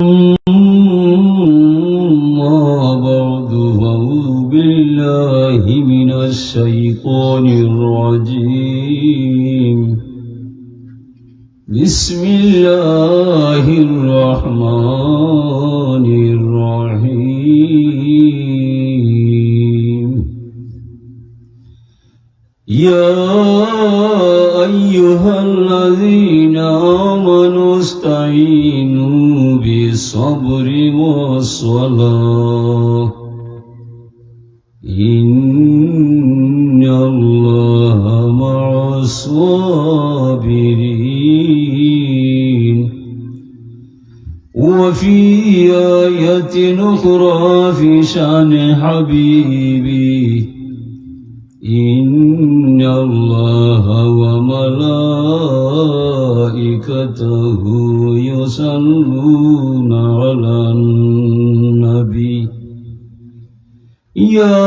أما بعد فأعوذ بالله من الشيطان الرجيم بسم الله الرحمن الرحيم يا أيها الذين آمنوا استعينوا بالصبر والصلاة إن الله مع الصابرين وفي آية أخرى في شأن حبيبي إن الله وملائكته يصلون على النبي يا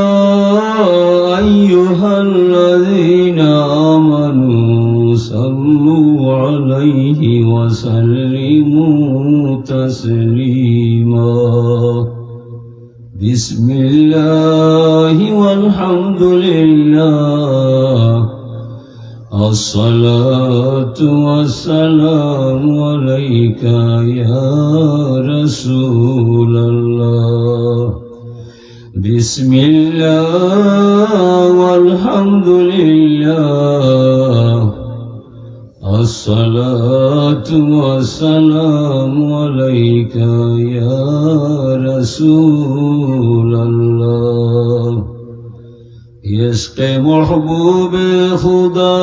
أيها الذين آمنوا صلوا عليه وسلموا تسليما بسم الله والحمد لله الصلاة والسلام عليك يا رسول الله بسم الله والحمد لله الصلاة والسلام عليك يا رسول الله عشق محبوب خدا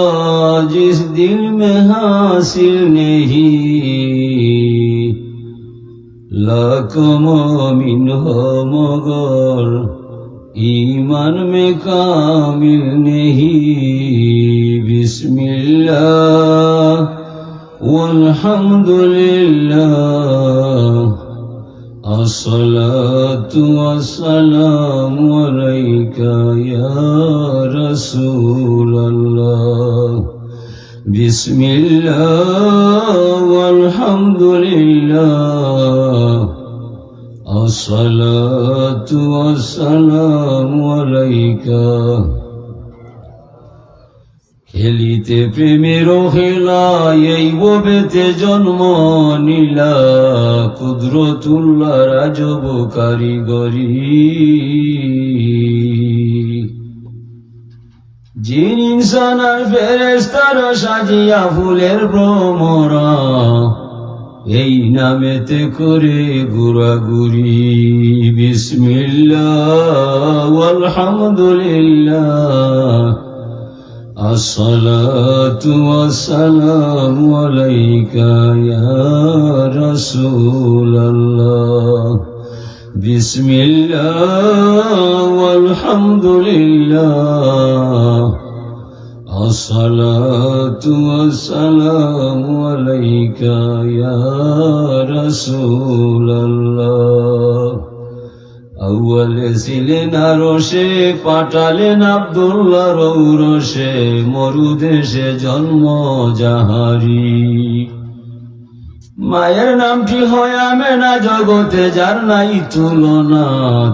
جس دل میں حاصل نہیں لاکھوں مومن ہو مگر ایمان میں کامل نہیں بسم اللہ والحمد للہ الصلاة والسلام عليك يا رسول الله بسم الله والحمد لله الصلاة والسلام عليك খেলিতে প্রেমের খেলা এই ববেতে জন্ম নিলা কুদরতুল্লাহ রাজব কারিগরি জিন ইনসান আর ফেরেশতারা সাজিয়া ফুলের ভ্রমরা এই নামেতে করে ঘোরাঘুরি বিসমিল্লাহ আলহামদুলিল্লাহ الصلاة والسلام عليك يا رسول الله بسم الله والحمد لله الصلاة والسلام عليك يا رسول الله আউয়ালে ছিলেন আরশে পাঠালেন আব্দুল্লাহ রৌরশে মরুদেশে জন্ম যাহারি মায়ের নামটি হয় আমেনা জগতে যার নাই তুলনা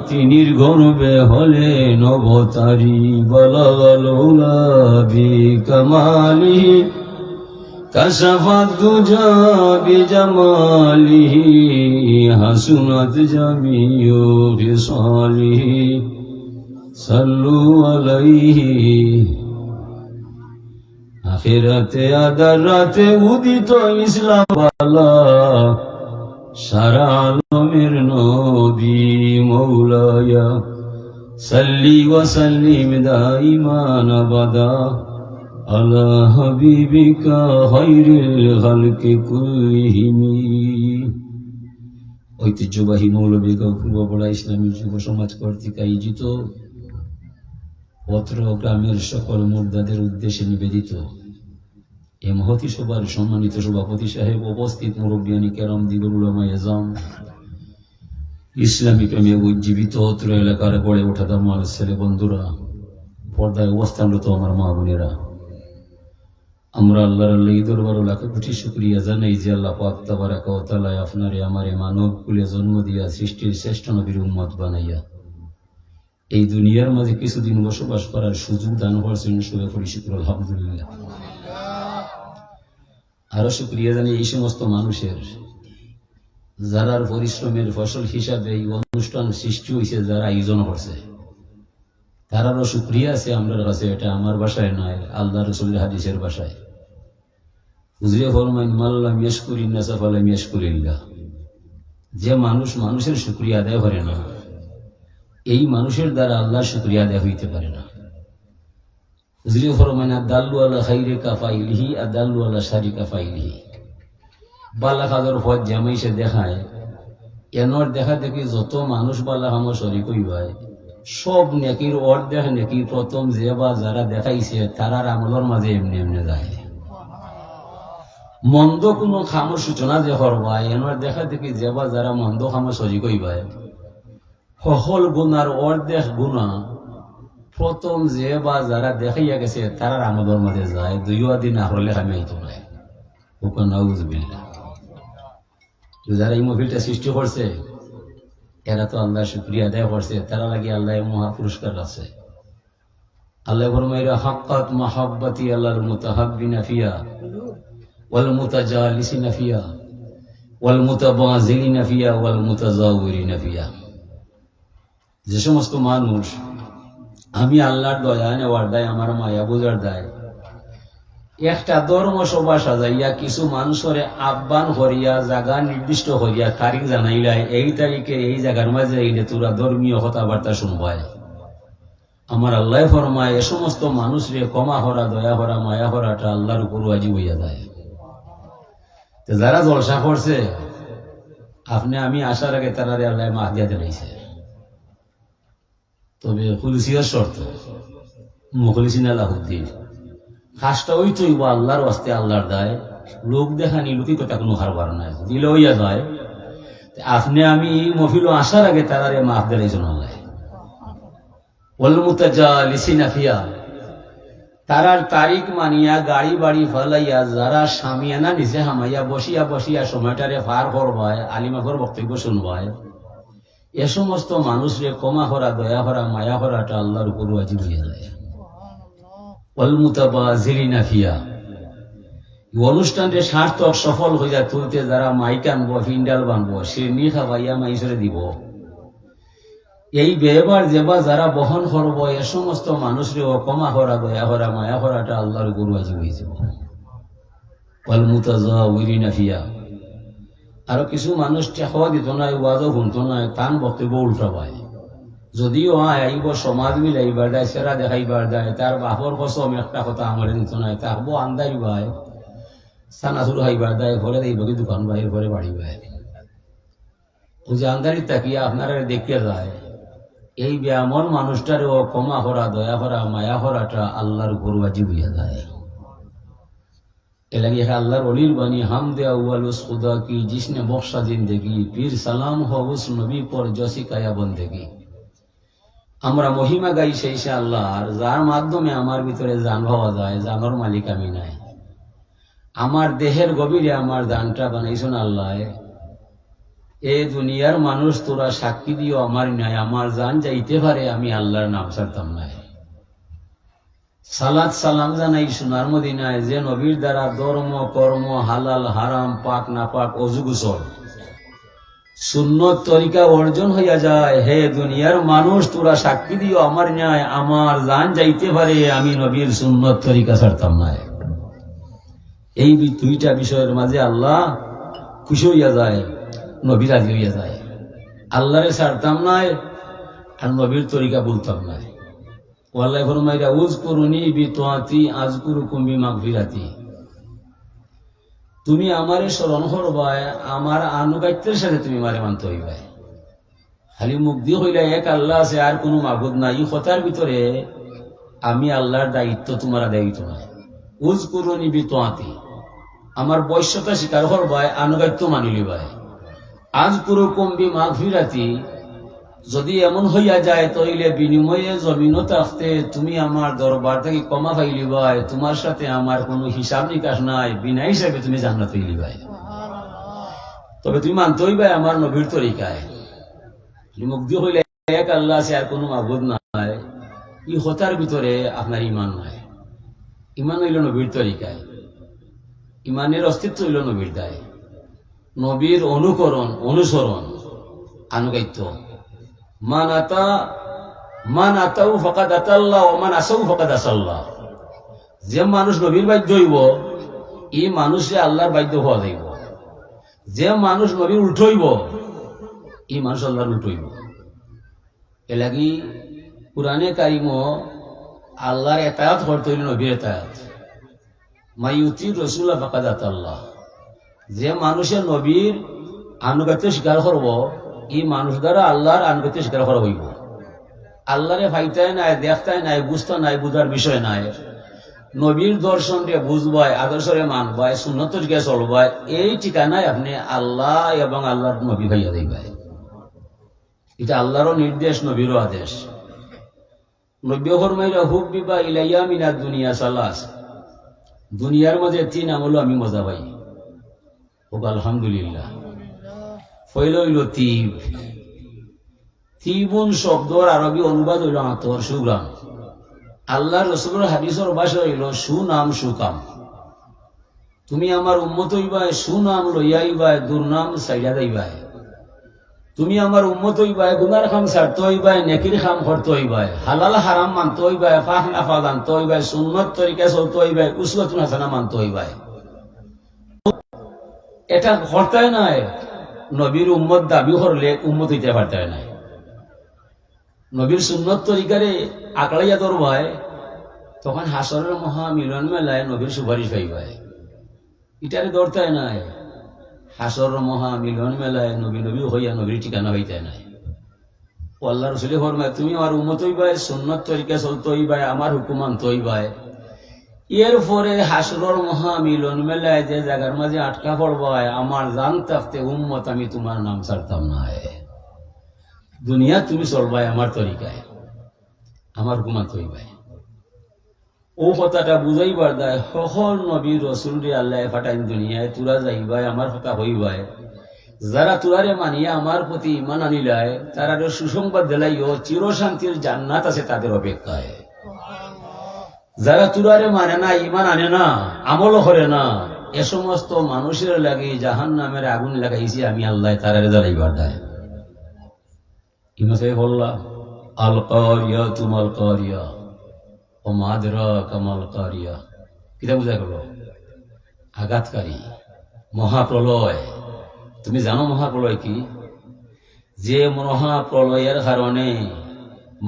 তিনির গর্বে হলেন অবতারী বলাগাল উলাবি কামালিহি কাশাফাত দুজা বিজামালিহি হাসুনাত জামিউ খিসালিহি সাল্লু আলাইহি আখিরাতে আদার রাতে উদিত ইসলাম ওয়ালা সারা আলমের নবী মৌলায়া সাল্লি ওয়া সাল্লিম দাইমান আবাদা আলা হাবিবিকা খায়রুল খালকি কুল্লিহিম। ঐতিহ্যবাহী মৌলভীগাঁও পূর্বপাড়া ইসলামী যুব সমাজ কর্তৃক আয়োজিত পত্র গ্রামের সকল মুর্দাদের উদ্দেশ্যে নিবেদিত এ মহতি সভার সম্মানিত সভাপতি সাহেব, উপস্থিত মুরব্বিয়ানি কেরাম, দিগর উলামা এজাম, ইসলামী প্রেমে উজ্জীবিত অত্র এলাকার গড়ে ওঠা দামাল ছেলে বন্ধুরা, পর্দায় অবস্থানরত আমার মা বোনেরা, আমরা আল্লাহর আল্লাহ দরবার লাখো কোটি শুকরিয়া জানাই যে আল্লাহ পাক তাবারাকা ওয়া তাআলা আপনারে আমারে মানব কুলে জন্ম দিয়া সৃষ্টির শ্রেষ্ঠ নবীর উম্মত বানাইয়া এই দুনিয়ার মাঝে কিছুদিন বসবাস করার সুযোগ দান করেছেন। সবাই করি শুকর আলহামদুলিল্লাহ। আরো শুকরিয়া জানাই এই সমস্ত মানুষের যারার পরিশ্রমের ফসল হিসাবে এই অনুষ্ঠান সৃষ্টি হয়েছে, যারা আয়োজন করছে তারারও শুকরিয়া আছে আমরা কাছে। এটা আমার বাসায় নয়, আল্লাহ রাসূলের হাদিসের বাসায়। হুজুরে ফরমান মাল্লাম ইয়াশকুরিন নাসা ফালাম ইয়াশকুরিল্লাহ। যে মানুষ মানুষের শুকরিয়া আদায় করে না, এই মানুষের দ্বারা আল্লাহর শুকরিয়া আদায় হইতে পারে না। হুজুরে ফরমান আদাল্লু আলা খাইরি কাফাইলিহি আদাল্লু আলা শারি কাফাইলিহি। বালা কাজের ফজ জামাইছে দেখায়, এনর দেখা দেখি যত মানুষ বালা আমার শরীক হইবায় সব নেকির অর্ধেক নেকি প্রথম যে বা যারা দেখাইছে তারার আমলের মাঝে এমনি এমনি যায়। মন্দ কোনো খামর সূচনা যে করবায় এনার দেখা দেখি যে বা যারা মন্দ খামর শরিক হইবায় সকল গুণার অর্ধেক গুণা প্রথম যে বা যারা দেখাইয়া গেছে তারার আমলের মাঝে যায়। দুইয়া দিন আহরলে আমি আইতো নাই। নাউজুবিল্লাহ। যারা এই মহফিলটা সৃষ্টি করছে এরা তো আল্লাহ শুকরিয়া আদায় করছে, তারা লাগে আল্লাহ মহা পুরস্কার আছে। আল্লাহ ফরমাইরা হাক্কাত মাহাব্বাতি আল্লাহর মুতাহাব্বিনা ফিয়া ওয়াল মুতাজালিসিনা ফিয়া ওয়াল মুতাবাযিলিনা ফিয়া ওয়াল মুতাযাওয়িরিনা ফিয়া। যে সমস্ত মানুষ আমি আল্লাহর দয়া নেওয়ার দায়, আমার মায়া বোঝার দায়, একটা ধর্ম সভা সাজাইয়া কিছু মানুষের আহ্বান করিয়া জায়গা নির্দিষ্ট করিয়া তারিখ জানাইলাই এই তারিখে এই জায়গার মাঝে এইলে তোরা ধর্মীয় কথাবার্তা শুনবাই। আমার আল্লাহ ফরমায় এ সমস্ত মানুষরে ক্ষমা করা, দয়া করা, মায়া করাটা আল্লাহর উপর ওয়াজিব হইয়া যায়। যারা জলসা করছে আপনি আমি আসার আগে তারা আল্লাহ মাফ দিয়া দিলাইছে। তবে খুলসিয়ার শর্ত মুখলিসিন আলাহুদ্দিন কাজটা ওই তৈব আল্লাহর ওয়াস্তে, আল্লাহর দায়। লোক দেখানি লোকই কথা কোনো হারবার নাই, দিলে হইয়া যায়। আপনি আমি মহিল আসার আগে তারারে মাফ দিলাইছেন আল্লাহ। ওয়াল মুতাজালিসিনা ফিয়া, তারার তারিখ মানিয়া গাড়ি বাড়ি ফালাইয়া যারা সামিয়ানা নিচে হামাইয়া বসিয়া বসিয়া সময়টারে পার করবায়, আলিমাফর বক্তব্য শুনবায়, এ সমস্ত মানুষরে ক্ষমা করা, দয়া করা, মায়া করাটা আল্লাহর উপর ওয়াজিব হইয়া যায়। ওয়াল মুতাবাযিলিনা ফিয়া, অনুষ্ঠানটা সার্থক সফল হইয়া তুলতে যারা মাইক আনবো, ফিন্ডাল বানবো, সে নি খাবাইয়া মাইসরে দিব, এই ব্যবহার যেবা যারা বহন করব এ সমস্ত মানুষরে ক্ষমা করা, দয়া করা, মায়া করাটা আল্লাহর উপর ওয়াজিব হয়ে যাব। ওয়াল মুতাযাওয়িরিনা ফিয়া, আরো কিছু মানুষ টেকাও দিত না, ওয়াজও শুনতো না, তান বক্তব্য উল্টাবায়। যদিও আইব সমাজ মিলাইবার দেয়, সেরা দেখাইবার দেয়, তার বাপর কসম একটা কথা আমার দিত না, তাকবো আন্দাই বাই সানাসুর খাইবার দেয়, ঘরে দেব কি দোকান বাহির ঘরে বাড়ি বাই। ও যে আন্দারি তাকিয়া আপনারা দেখতে যায়, এই ব্যামন মানুষটারও ক্ষমা করা, দয়া করা, মায়া করাটা আল্লাহর উপর ওয়াজিব হইয়া যায়। এলাকি আল্লাহর অলির বাণী হাম দে আউয়াল উস খুদা কি জিসনে বখশা জিন্দেগি, পীর সালাম হো উস নবী পর জসি কায়া বন্দেগি। আমরা মহিমা গাই সেই সে আল্লাহর, যার মাধ্যমে আমার ভিতরে জান পাওয়া যায়। জানোর মালিক আমি নাই, আমার দেহের গভীরে আমার জানটা বানাইছেন আল্লাহ। এ দুনিয়ার মানুষ তোরা সাক্ষী দিও আমার নাই, আমার জান যাইতে পারে, আমি আল্লাহর নাম ছাড়তাম নাই। সালাত সালাম জানাই সোনার মদিনায়, যে নবীর দ্বারা ধর্ম কর্ম হালাল হারাম পাক না পাক অজু গোসল সুন্নত তরিকা অর্জন হইয়া যায়। হে দুনিয়ার মানুষ তোরা সাক্ষী দিও আমার ন্যায়, আমার জান যাইতে পারে, আমি নবীর সুন্নত তরিকা ছাড়তাম নাই। এই দুইটা বিষয়ের মাঝে আল্লাহ খুশি হইয়া যায়, নবী রাজি হইয়া যায়। আল্লাহরে ছাড়তাম নাই আর নবীর তরিকা বলতাম নাই। আল্লাহ ফরমাইরা উযকুরুনি বিতাআতি আযকুরুকুম বিমাগফিরাতি, তুমি আমারে স্মরণ করবায়, আমার আনুগত্যের সাথে তুমি মারে মানতে হইবে। খালি মুখ দিয়ে হইলে এক আল্লাহ আছে আর কোনো মাবুদ নাই, এই কথার ভিতরে আমি আল্লাহর দায়িত্ব তোমার দায়িত্ব নাই। উযকুরুনি বিতাআতি, আমার বৈশ্যতা স্বীকার করবায়, আনুগত্য মানি লিবায়। আযকুরুকুম বিমাগফিরাতি, যদি এমন হইয়া যায় তইলে বিনিময়ে জমিনত আসতে তুমি আমার দরবার থেকে কমা পাইলিবাই, তোমার সাথে আমার কোনো হিসাব নিকাশ নাই, বিনা হিসাবে তুমি জান্নাত পাইলিবাই। তবে তুমি মানতে হইবাই আমার নবীর তরিকায়। মুগ্ধ হইলে এক আল্লাহ আছে, আর কোনো মাবুদ নাই, ই হতার ভিতরে আপনার ইমান নাই। ইমান হইল নবীর তরিকায়, ইমানের অস্তিত্ব হইল নবীর দায়, নবীর অনুকরণ, অনুসরণ, আনুগত্য। মান আতাউ ফাকাদ আতাল্লাহ ওয়া মান আসাউ ফাকাদ আসাল্লাহ। যে মানুষ নবীর বাধ্য হইব, এই মানুষে আল্লাহর বাধ্য হওয়া যাইব। যে মানুষ নবীর উল্টইব, এই মানুষ আল্লাহর উল্টইব। এ লাগি কুরআনে কারিম আল্লাহর এতায়াত করতে হইল নবীর এতায়াত। মাইয়ুতি রাসূলা ফাকাদ আতাল্লাহ। যে মানুষের নবীর আনুগত্য স্বীকার করব, এই মানুষ দ্বারা আল্লাহর আনুগত্য স্বীকার করা হইব। আল্লাহরে ফাইতায় নাই, দেখতাই নাই, বুঝতে নাই, বুঝার বিষয় নাই। নবীর দর্শন রে বুঝবাই, আদর্শরে মানবাই, সুন্নত কে চলবাই, এই ঠিকানায় আপনি আল্লাহ এবং আল্লাহর নবী ভাইয়া দিবাই। এটা আল্লাহরও নির্দেশ, নবীরও আদেশ। নবী ফরমাইরা হুব্বিবা ইলাইয়া মিনাদ দুনিয়া সালাস। দুনিয়ার মাঝে তিন আমল আমি মজা পাই। হোক আলহামদুলিল্লাহ। পয়লা হইল তিব। তিবুন শব্দর আরবি অনুবাদ হইল আতর, সুগ্রাম। আল্লাহ রসুলের হাদিসের ভাষা হইল সুনাম, সুকাম। তুমি আমার উম্মত হইবাই, সুনাম লইয়াইবাই, দুর্নাম সাইডা দেইবাই। তুমি আমার উম্মত হইবাই, গুনার খাম ছাড়তে হইবাই, নেকির খাম করতে হইবাই, হালাল হারাম মানতে হইবাই, পাক নাফা জানতে হইবাই, সুন্নত তরিকা চলতে হইবাই, উসওয়াতুন হাসানা মানতে হইবাই। এটা করতে নাই, নবীর উম্মত দাবি করলে উম্মত হইতে পারতে নাই। নবীর সুন্নত তরিকারে আকড়াইয়া ধরবাই, তখন হাসরের মহা মিলন মেলায় নবীর সুপারিশ পাইবাই। ইটারে ধরতে নাই, হাসরের মহা মিলন মেলায় নবী নবী হইয়া নবীর ঠিকানা হইতে নাই। আল্লাহ রসুল ফরমায় তুমি আমার উম্মত হইবাই, সুন্নত তরিকা চলতে হইবাই, আমার হুকুম মানতে হইবাই। এরপরে হাসরের মহা মিলন মেলায় যে জায়গার মাঝে আটকা পড়বাই, আমার জান থাকতে উম্মত আমি তোমার নাম ছাড়তাম না। দুনিয়া তুমি চলবাই আমার তরিকায়, আমার হুকুম মানতে হইবাই। ও কথাটা বুঝাইবার দেয়, সকল নবী রসুল রে আল্লাহ ফাটাইন দুনিয়ায়, তুরা যাইবাই, আমার কথা হইবাই। যারা তুরারে মানিয়া আমার প্রতি ইমান আনিলায়, তারা সুসংবাদ দিলাইও চিরশান্তির জান্নাত আছে তাদের অপেক্ষায়। যারা তুরারে মানে না, ইমান আনে না, আমল করে না, এ সমস্ত মানুষের লাগে জাহান নামের আগুন লাগাইছি আমি আল্লাহ, তারারে জ্বালাইবার দেয়। ইমাসে বললাম আল কারিয়া তুমাল কারিয়া ও মাদরা কামাল কারিয়া। কিতা বুঝা গেল? আঘাতকারী, মহাপ্রলয়। তুমি জানো মহাপ্রলয় কি? যে মহাপ্রলয়ের কারণে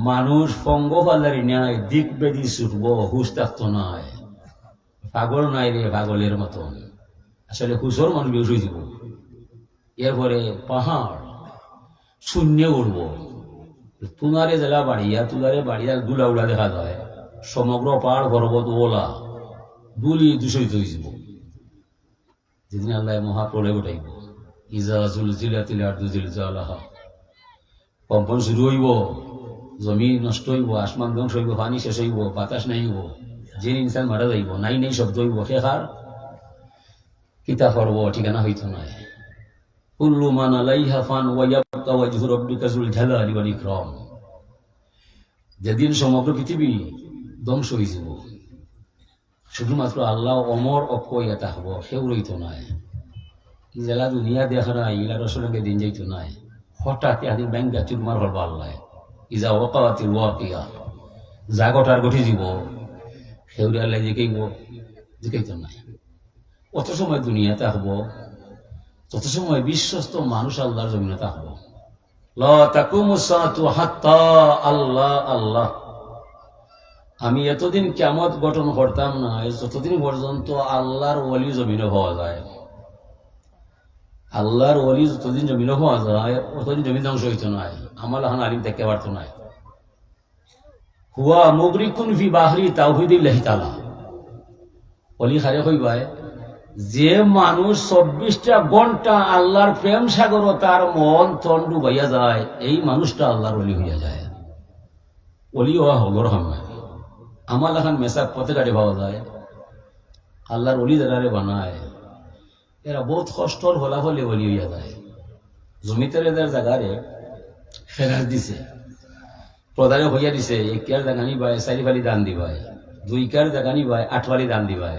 মানুষ পঙ্গপালারি ন্যায় দিক বেদি ছুটব, হুশ থাকত নাই। পাগল নাই রে, পাগলের মতন। আসলে হুশর মানুষ বেউস দিব। এরপরে পাহাড় শূন্য উঠব, তুনারে জেলা বাড়িয়া, তুলারে বাড়িয়া দুলা উলা দেখা যায়। সমগ্র পাহাড় পর্বত ওলা দুলি দূষিত হয়ে যাব। যেদিন আল্লাহ মহাপ্রলয় উঠাইব, ইজা জুলজিলাতিল আরদু জিলজালাহা, কম্পন শুরু হইব, জমি নষ্ট হইব, আসমান ধ্বংস হইব, পানি শেষ হইব, বাতাস নাই হইব, যে ইনসান মারা যাইব, নাই নাই শব্দ হইব। শেখার কিতা করব ঠিকানা হইতো নাই। কুল্লু মান আলাইহা ফান ওয়া ইয়াবকা ওয়াজহু রাব্বিকা যুল জালালি ওয়াল ইকরাম। যেদিন সমগ্র পৃথিবী ধ্বংস হয়ে যাব, শুধুমাত্র আল্লাহ অমর অক্ষয় থাকব, সেও রইত নাই। জেলা দুনিয়া দেখা নাই, ইলা রসুলকে দিন যাইত নাই। হঠাৎ এদিন ব্যাংকা চুরমার হল আল্লাহ, ইজা ওয়াকাতিল ওয়াকিয়া, জাগটার গঠি দিব, সেউরে আল্লাহ জিকাইত নাই। অত সময় দুনিয়া থাকব, তত সময় বিশ্বস্ত মানুষ আল্লাহর জমিনে থাকব। লা তাকুমুস সাআতু হাত্তা আল্লাহ আল্লাহ। আমি এতদিন কিয়ামত গঠন করতাম না, যতদিন পর্যন্ত আল্লাহর ওলি জমিনে হওয়া যায়। আল্লাহর ওলি যতদিন জমিনে হওয়া যায়, অতদিন জমিন ধ্বংস হইত নাই, আমার হান আলিম দেখতে পারত নাই। হুয়া মুগরিকুন ফি বাহরি তাওহীদিল্লাহি তাআলা। ওলি খারে হইবায় যে মানুষ 24টা ঘন্টা আল্লাহর প্রেম সাগর তার মন তন ডুবাইয়া যায়, এই মানুষটা আল্লাহর অলি হইয়া যায়। অলি হওয়া হলর হামা আমার এখন মেসাক পথে গাড়ি পাওয়া যায়, আল্লাহর অলি যারা বানায় এরা বহুত কষ্টর ফলাফলে অলি হইয়া যায়। জমিতে এদের জায়গারে ফেরার দিছে, প্রধানে হইয়া দিছে, একিয়ার জাগানি বাই 4 ফালি দান দিবাই, 2 কার জাগানি বাই 8 ফালি দান দিবাই।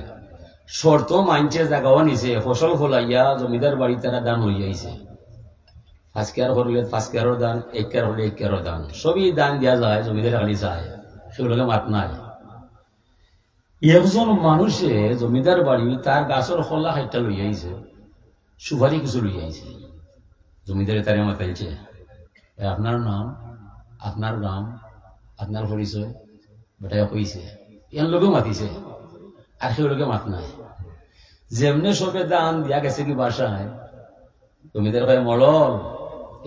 শর্ত মানছে, জাগাও নিছে, ফসল ফলাইয়া জমিদার বাড়ি তারা দান হইয়াছে। 5 কেয়ার হলে 5 কেয়ারও দান, 1 কেয়ার হলে 1 কেয়ারও দান, সবই দান দেওয়া যায়। জমিদার খালি চায়, সেগুলোকে মাত নাই। একজন মানুষে জমিদার বাড়ি তার গাছের খোলা হাইটা লইয়াইছে, সুপারি কিছু লইয়াইছে। জমিদারে তারে মাতাইছে, আপনার নাম, আপনার গ্রাম, আপনার পরিচয় বেটাই কইছে, এর লোকে মাতিছে, আর সে লোকে মাত নাই। যেমনে সবে দান দিয়া গেছে কি বাসায়, জমিদার ভাই মলল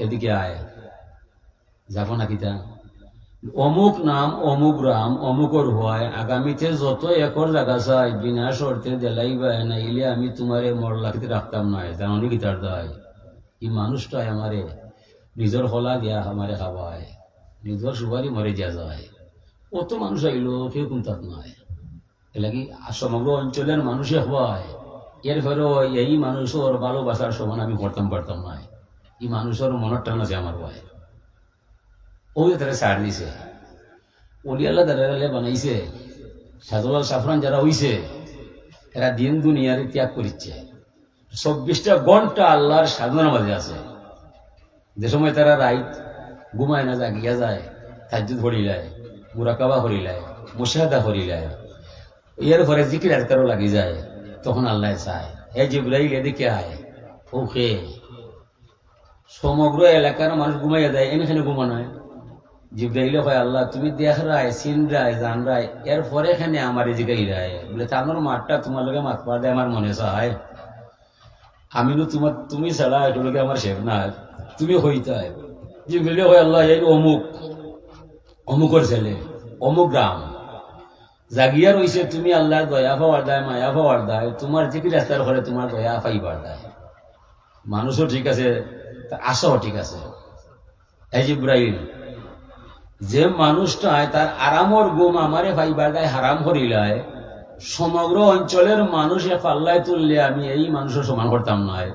এদিকে আয়, যাব নাকি তা অমুক নাম অমুক গ্রাম অমুকর হয়, আগামীতে যত একর জায়গা চাই বিনা শর্তে দেলাইবা, নাইলে আমি তোমারে মরলাকিতে রাখতাম নাই। জানি গীতার দায় এই মানুষটাই আমারে নিজের হলা দিয়া আমারে খাওয়ায়, নিজের সুপারি মরে দিয়া যায়। কত মানুষ আইলো, কেউ কোনটাত নাই। এলাকি সমগ্র অঞ্চলের মানুষে হওয়ায়, এর ফলেও এই মানুষের ভালোবাসার সমান আমি করতাম পারতাম নাই। এই মানুষের মনের টান আছে আমার ভাই, ওই তারা ছাড় দিছে। অলিয়াল্লা দাঁড়ালে বানাইছে, সাজলাল সাফরান যারা হইছে এরা দিন দুনিয়ারে ত্যাগ করিচ্ছে। 24টা ঘন্টা আল্লাহর সাধনার মাঝে আছে। যে সময় তারা রাইত ঘুমায় না, জাগিয়া যায়, তাজ্জুদ হরিলায়, মুরাকাবা হরিলায়, মুশাহাদা হরিলায়, এর ঘরে জিকির আজকারও লাগি যায়, তখন আল্লাহ চায় এই জিবরাইল এদিকে আয়। ওকে সমগ্র এলাকার মানুষ ঘুমাইয়া যায়, এখানে ঘুমানায়। জিবরাইলে হয় আল্লাহ তুমি দেখ রায়, চিন রায়, জান রায়, এরপরে এখানে আমার জিগাই রায় বলে তানোর মাঠটা তোমার লোকে মাত পার দেয়। আমার মনে চায় আমি তোমার, তুমি ছাড়া এগুলোকে আমার শেখ না, তুমি হইতায়। জিবরাইলে হয় আল্লাহ এই অমুক অমুকর ছেলে অমুক গ্রাম জাগিয়া রইছে, তুমি আল্লাহর দয়া পাওয়ার দায়, মায়া পাওয়ার দায়, তোমার জিকির রাস্তার ঘরে তোমার দয়া পাইবার দায়। মানুষও ঠিক আছে, আশাও ঠিক আছে। এই জিবরাইল যে মানুষটা তার আরামর গুম আমারে পাইবার দায় হারাম করিলায়, সমগ্র অঞ্চলের মানুষে পাল্লায় তুললে আমি এই মানুষের সমান করতাম নয়।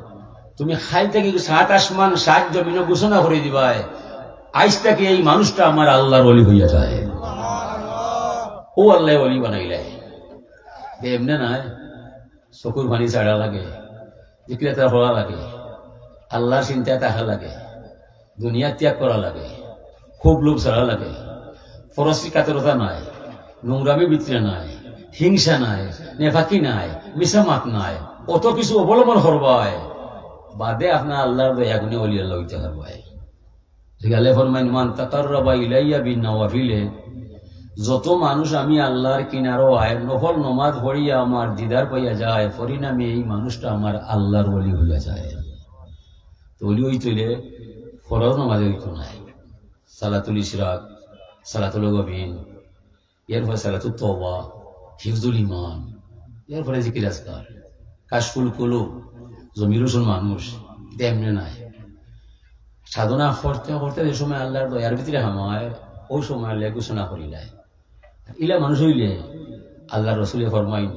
তুমি খাই থেকে 7 আসমান 7 জমিনে ঘোষণা করে দিবাই, আজ থেকে এই মানুষটা আমার আল্লাহর ওলি হইয়া যায়। ও আল্লাহ ওলি বানাইলাই। এমনি নয়, চকুর পানি ছাড়া লাগে, জিকির হওয়া লাগে, আল্লাহর চিন্তায় থাকা লাগে, দুনিয়া ত্যাগ করা লাগে, খুব লোভ ছাড়া লাগে, ফরসি কাতরতা নাই, নোংরামি বিত্রে নাই, হিংসা নাই, নেফাকি নাই, মিসামাত নাই, অত কিছু অবলম্বন করবায় বাদে আপনার আল্লাহর দয়াগুনে ওলি আল্লাহ হইতে পারবায়। গেলে ফরমাইন মান তাকাররাবা ইলাইয়া বিন-নওয়াফিলে, যত মানুষ আমি আল্লাহর কিনারো আয় নফল নমাজ পড়িয়া আমার দিদার পাইয়া যায়, পরিণামে এই মানুষটা আমার আল্লাহর ওলি হইয়া যায়। তো ওলি হইতে ফরজ নমাজে হইতো নাই, সালাতুল ইশরাক, সালাতুল গবিন, এরপরে সালাতুল তওবা, হিফজুল ইমান, এরপরে জিকির আজকার, কাশফুল কুলুব। জমিরুসুন মানুষ তেমনি নাই, সাধনা করতে করতে যে সময় আল্লাহর দয়ার ভিতরে হামায়, ওই সময় আল্লাহ ঘোষণা করিলায়। ইলা মানুষ হইলে আল্লাহ রসুলে ফরমাইন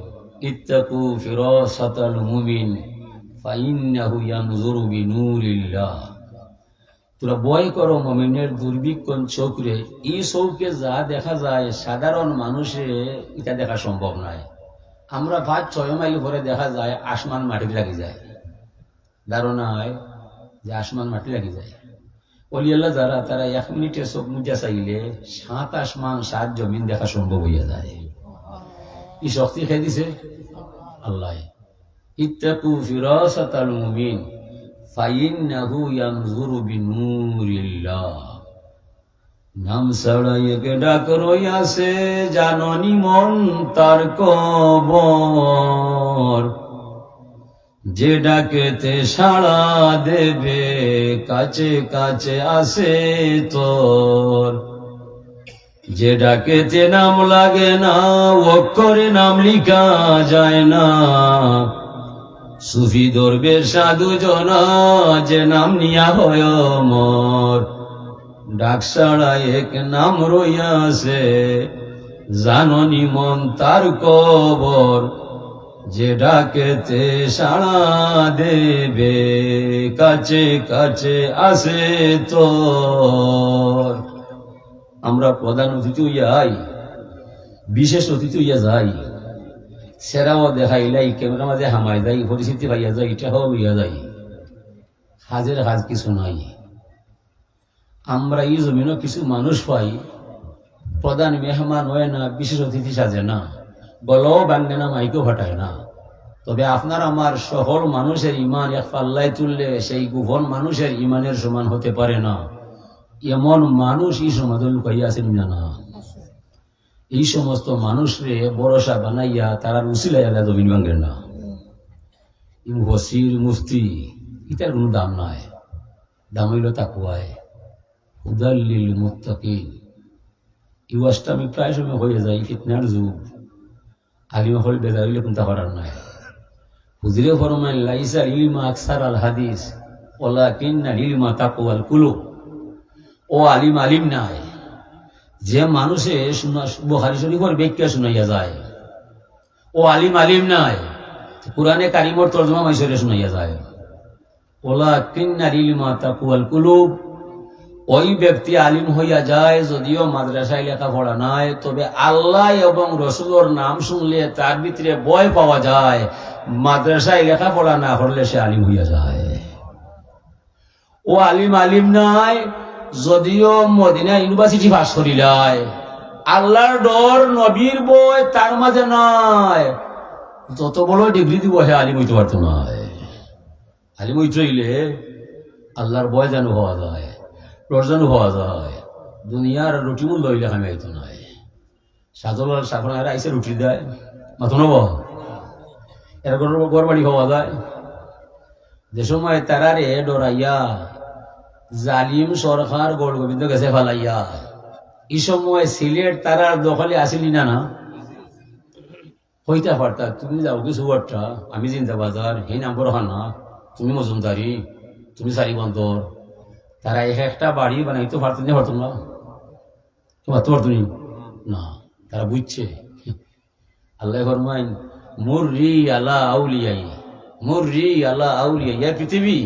ইত্তাকু ফিরাসাতাল মুমিন ফাইন্নাহু ইয়ানজুরু বিনুরিল্লাহ, তোরা ভয় করো মুমিনের দুর্ভিক্ষণ চোখরে। এই চৌকে যা দেখা যায় সাধারণ মানুষে এটা দেখা সম্ভব নয়। আমরা 5-6 মাইল পরে দেখা যায় আসমান মাটি লাগি যায়, ধারণা হয় যে আসমান মাটি লাগি যায়। অলিয়াল্লাহ যারা তারা 1 মিনিটে চোখ মুজা চাইলে 7 আসমান 7 জমিন দেখা সম্ভব হইয়া যায়। এই শক্তি খেয়ে দিছে আল্লাহ। ইত্তাকু ফিরাসাতাল মুমিন ফাইন্নাহু ইয়ানজুরু বিনুরিল্লাহ, নাম ছাড়াইকে ডাক রইয়াছে জাননি মন তার কবর, যে ডাকেতে সাড়া দেবে কাছে কাছে আসে তোর, যে ডাকেতে নাম লাগে না অক্ষরে নাম লিখা যায় না, সুফি দরবেশ সাধু জন যে নাম নিয়া হয় মোর, ডাক সাড়া এক নাম রইয়াছে, জাননি মন তার কবর, যে ডাকেতে সাড়া দেবে, কাছে কাছে আসে তোর। আমরা প্রধান অতিথি হইয়া আই, বিশেষ অতিথি হইয়া যাই, সেরাও দেখাইলাই, ক্যামেরা মাঝে হামাই যাই, পরিস্থিতি পাইয়া যাই, এটাও হইয়া যাই, হাজের হাজ কিছু নাই। আমরা এই জমিনও কিছু মানুষ পাই, প্রধান মেহমান হয় না, বিশেষ অতিথি সাজে না, গলাও ভাঙে না, মাইকেও ফাটায় না। তবে আপনার আমার সকল মানুষের ইমান এক পাল্লায় তুললে সেই গোপন মানুষের ইমানের সমান হতে পারে না। এমন মানুষ এই সমাজে লুকাইয়া আছেন না। এই সমস্ত মানুষরে ভরসা বানাইয়া তারা উসিলাইয়া জমিন ভাঙে না। ওসির মুফতি এটার কোনো দাম নাই, দাম হইল তাকুয়ায়, হুদাল্লিল মুত্তাকিন। এই ওয়াজটা আমি প্রায় সময় হয়ে যাই, ফিতনার যুগ, আলিমা হল বেজার হইলে কোনটা করার নাই। হুজুরে ফরমাইন লাইসা ইলমা আকসার আল হাদিস ওয়ালাকিন্না ইলমা তাকওয়াল কুলুব। ও আলিম আলিম নাই, যে মানুষে বুখারী শরীফের ব্যাখ্যা শুনাইয়া যায়, ও আলিম আলিম নাই, কুরআনে কারিমর তরজমা মাইসরে শুনাইয়া যায়। ওয়ালাকিন্না ইলমা তাকওয়াল কুলুব, ওই ব্যক্তি আলিম হইয়া যায় যদিও মাদ্রাসায় লেখাপড়া নাই, তবে আল্লাহ এবং রসুলের নাম শুনলে তার ভিতরে ভয় পাওয়া যায়। মাদ্রাসায় লেখাপড়া না করলে সে আলিম হইয়া যায়। ও আলিম আলিম নাই, যদিও মদিনা ইউনিভার্সিটি পাস করিলাই, আল্লাহর ডর নবীর বই তার মাঝে নাই, যত বড় ডিগ্রি দিব হে আলিম হইতে পারতো না। আলিম হইতে হইলে আল্লাহর বয় যেন হওয়া যায়, রোজানো হওয়া যায়। দুনিয়ার রুটি মূল্য হইলে আমি আইতো নাই। সাজল সাফনারা আইসে রুটি দেয়, মাথো নব এরা ঘর বাড়ি হওয়া যায়। যে সময় তারারে ডরাইয়া জালিম সরকার গড় গোবিন্দ গেছে ফালাইয়া, এই সময় সিলেট তারার দখলে আসিলি না না হইতে পারতা, তুমি যাও কিছু একটা, আমি চিন্তা বাজার হে নাম্বর খানা, তুমি মজুমদারি, তুমি সারি বন্দর, তারা একটা বাড়ি বানাইতে পারতেন না, পারতো না, পারতে পারতো না। তারা বুঝছে আল্লাহ ফরমাইন মুররি আলা আউলিয়াই, মুররি আলা আউলিয়াই। পৃথিবী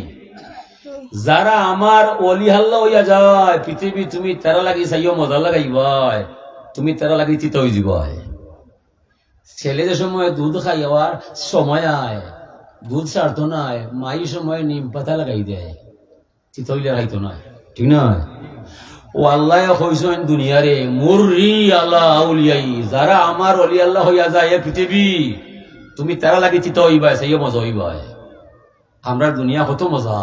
যারা আমার অলি হাল্লা হইয়া যায়, পৃথিবী তুমি তারা লাগি চাইও মজা লাগাইবাই, তুমি তারা লাগি চিত হয়ে যাবাই। ছেলে যে সময় দুধ খাইয়ার সময় আয়, দুধ ছাড়তো না, মাই সময় নিম পাতা লাগাই দেয়, চিত হইলে খাইতো না, ঠিক না? ও আল্লাহ কইছেন দুনিয়ারে মুররি আলা আউলিয়াই, যারা আমার অলি আল্লাহ হইয়া যায় পৃথিবী তুমি তারা লাগি চিত হইবাই, চাইও মজা হইবাই। আমরা দুনিয়া কত মজা,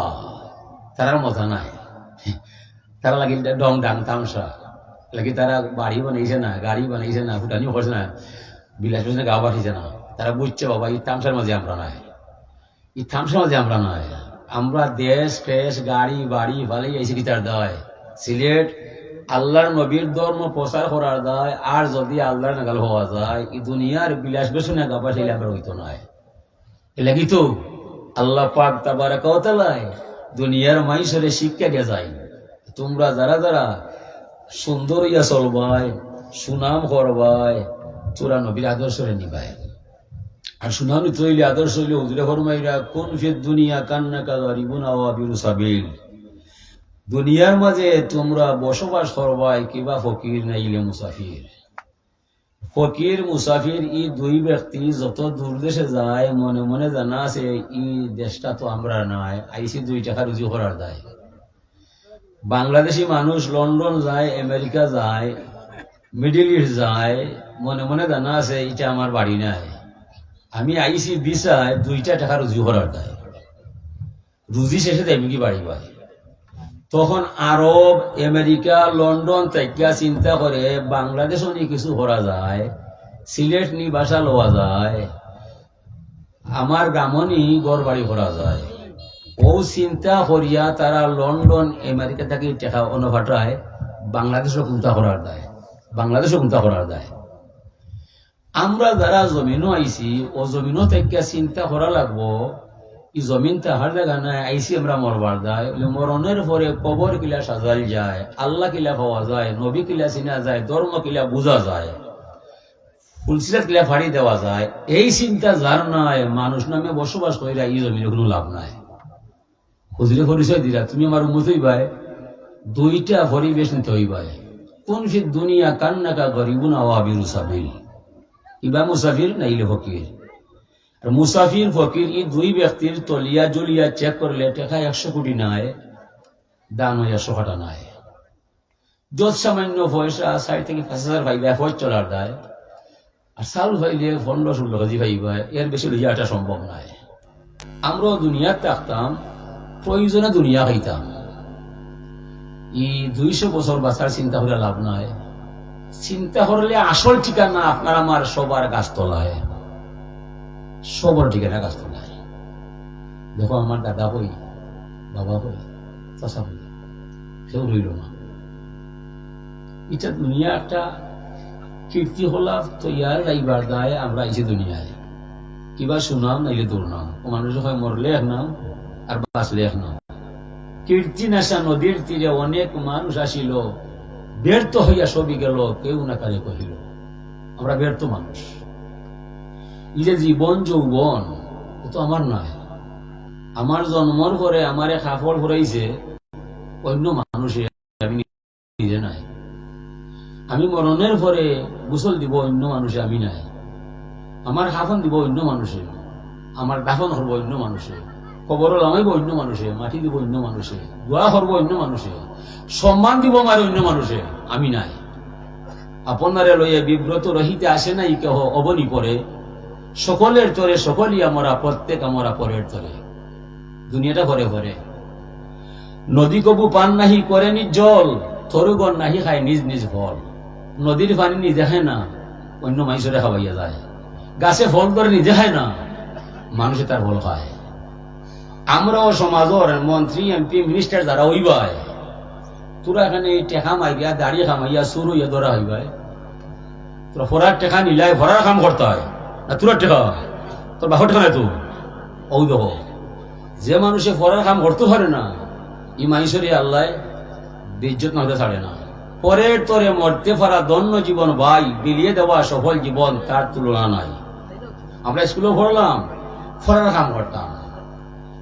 তারার মজা নাই। তারা লাগি ডং ডাং তামসা লাগি, তারা বাড়ি বানাইছে না, গাড়ি বানাইছে না, ফুটানিও করছে না, বিলাস না, গা বাঠিছে না। তারা বুঝছে বাবা এই তামসার মাঝে আমরা নাই, এই তামসার মাঝে আমরা নাই। আমরা দেশ ফেস গাড়ি বাড়ি ভালোই আইসি কি তার দায় সিলেট আল্লাহর নবীর ধর্ম প্রচার করার দায়। আর যদি আল্লাহর নাগাল হওয়া যায়, এই দুনিয়ার বিলাস বেসনে গা বাঠাইলে আমরা হইতো নয়। এ লাগি তো আল্লাহ পাক তাবারাক ওয়া তাআলা দুনিয়ার মাইসরে শিক্ষা দিয়ে যায়, তোমরা যারা যারা সুন্দর ইয়া চলবাই, সুনাম করবাই, তোরা নবীর আদর্শরে নিবাই। আর সুনাম নিতে হইলে আদর্শ হইলে হুজুরে ফরমাইরা কোন ফিদ দুনিয়া কান্নাকা গারিবুন আও আবিরু সাবিল, দুনিয়ার মাঝে তোমরা বসবাস করবাই কিবা ফকির নাইলে মুসাফির। ফকির মুসাফির এই দুই ব্যক্তি যত দূর দেশে যায় মনে মনে জানা আছে এই দেশটা তো আমরা নাই, আইসি 2 টাকা রুজি করার দায়। বাংলাদেশি মানুষ লন্ডন যায়, আমেরিকা যায়, মিডিল ইস্ট যায়, মনে মনে জানা আছে এটা আমার বাড়ি নাই, আমি আইসি ভিসায় 2 টাকা রুজি করার দায়। রুজি শেষে দেবে কি বাড়ি পাই। তখন আরব আমেরিকা লন্ডন থেকে চিন্তা করে বাংলাদেশ নিয়ে কিছু করা যায়, সিলেট নি বাসা লওয়া যায়, আমার গ্রামনি গড় বাড়ি করা যায়। ও চিন্তা করিয়া তারা লন্ডন আমেরিকা থেকে টাকা অনুভাটায় বাংলাদেশও চিন্তা করার দায়, বাংলাদেশও চিন্তা করার দায়। আমরা যারা জমিনও আইছি ও জমিনও থেকে চিন্তা করা লাগবো ই জমিন তাহার জায়গা নাই, আইসি আমরা মরবার যায়। মরণের পরে কবর কিলা সাজাল যায়, আল্লাহ কিলা পাওয়া যায়, নবী কিলা চিনা যায়, ধর্ম কিলা বোঝা যায়, ফুলসিরাত কিলা ফাড়ি দেওয়া যায়, এই চিন্তা যার নাই, মানুষ নামে বসবাস করিয়া এই জমিনে কোনো লাভ নাই। হুজুরে পরিচয় দিলা, তুমি আমার উম্মত হইবাই, দুইটা পরিবেশ নিতে হইবাই। কোন ফি দুনিয়া কান্নাকা গরিবুন আওয়াবিরু সাবিল, ইবা মুসাফির নাইলে ফকির। আর মুসাফির ফকির এই দুই ব্যক্তির তলিয়া জলিয়া চেক করলে টেকা 100 কোটি নাই, দান হইয়া 100 টাকা নাই। যত সামান্য পয়সা 4 থেকে 5,000 পাইবা ফজ চলার দায়, আর চাউল পাইলে 15-16 কেজি পাইবা, এর বেশি লইয়াটা সম্ভব নাই। আমরাও দুনিয়াত থাকতাম, প্রয়োজনে দুনিয়া খাইতাম। এই 200 বছর বাঁচার চিন্তা করে লাভ নাই। চিন্তা করলে আসল ঠিকানা আপনার আমার সবার গাছতলায়, সবার ঠিকানা গাছতলায়। দেখো আমার দাদা কই, বাবা কই, চাচা কই, কেউ রইল না। এটা দুনিয়া একটা কীর্তি হলা তৈয়ার রাইবার দায়। আমরা আইছি দুনিয়ায়, কিবা শুনাম নাইলে দুর্নাম। মানুষ হয় মরলে এক নাম আর বাঁচলে এক নাম। কীর্তি নেশা নদীর তীরে অনেক মানুষ আসিল, ব্যর্থ হইয়া সবই গেল, কেউ না কারে কহিল। আমরা ব্যর্থ মানুষ। এই যে জীবন যৌবন, ও তো আমার নয়। আমার জন্মর পরে আমারে কাপড় ভরাইছে অন্য মানুষে, আমি নিজে নাই। আমি মরণের পরে গোসল দিব অন্য মানুষে, আমি নাই। আমার কাফন দিব অন্য মানুষে, আমার দাফন করবো অন্য মানুষে, কবর লামাইব অন্য মানুষে, মাটি দিব অন্য মানুষে, দোয়া করবো অন্য মানুষে, সম্মান দিব আমার অন্য মানুষে, আমি নাই। আপনারে লইয়া বিব্রত রহিতে আসে নাই কেহ অবনি পরে, সকলের তরে সকলই আমরা, প্রত্যেক আমরা পরের তরে। দুনিয়াটা ঘরে ঘরে। নদী কবু পান নাহি করে নিজ জল, তরুগণ নাহি খায় নিজ নিজ ফল। নদীর পানি নিজে খায় না, অন্য মানুষেরা খাওয়াইয়া যায়। গাছে ফল করে নিজে খায় না, মানুষে তার ফল খায়। আমরাও সমাজের মন্ত্রী, এমপি, মিনিস্টার যারা হইবাই, তোরা এখানে টেকা মাইয়া দাঁড়িয়ে খামাইয়া সুর হইয়া ধরা হইবাই। তোরা ফরার টেকা নিলাই ভরার কাম করতে হয় না, তোরা টেকা তোর বাপর টেকা নাই। তো ওই দেখো, যে মানুষে ফরার কাম করতে পারে না, ই মানুষেরই আল্লাহ বেইজ্জত না হতে ছাড়ে না। পরের তরে মরতে পারা দন্য জীবন ভাই, বিলিয়ে দেওয়া সফল জীবন, তার তুলনা নাই। আমরা স্কুলে পড়লাম, ফরার কাম করতাম।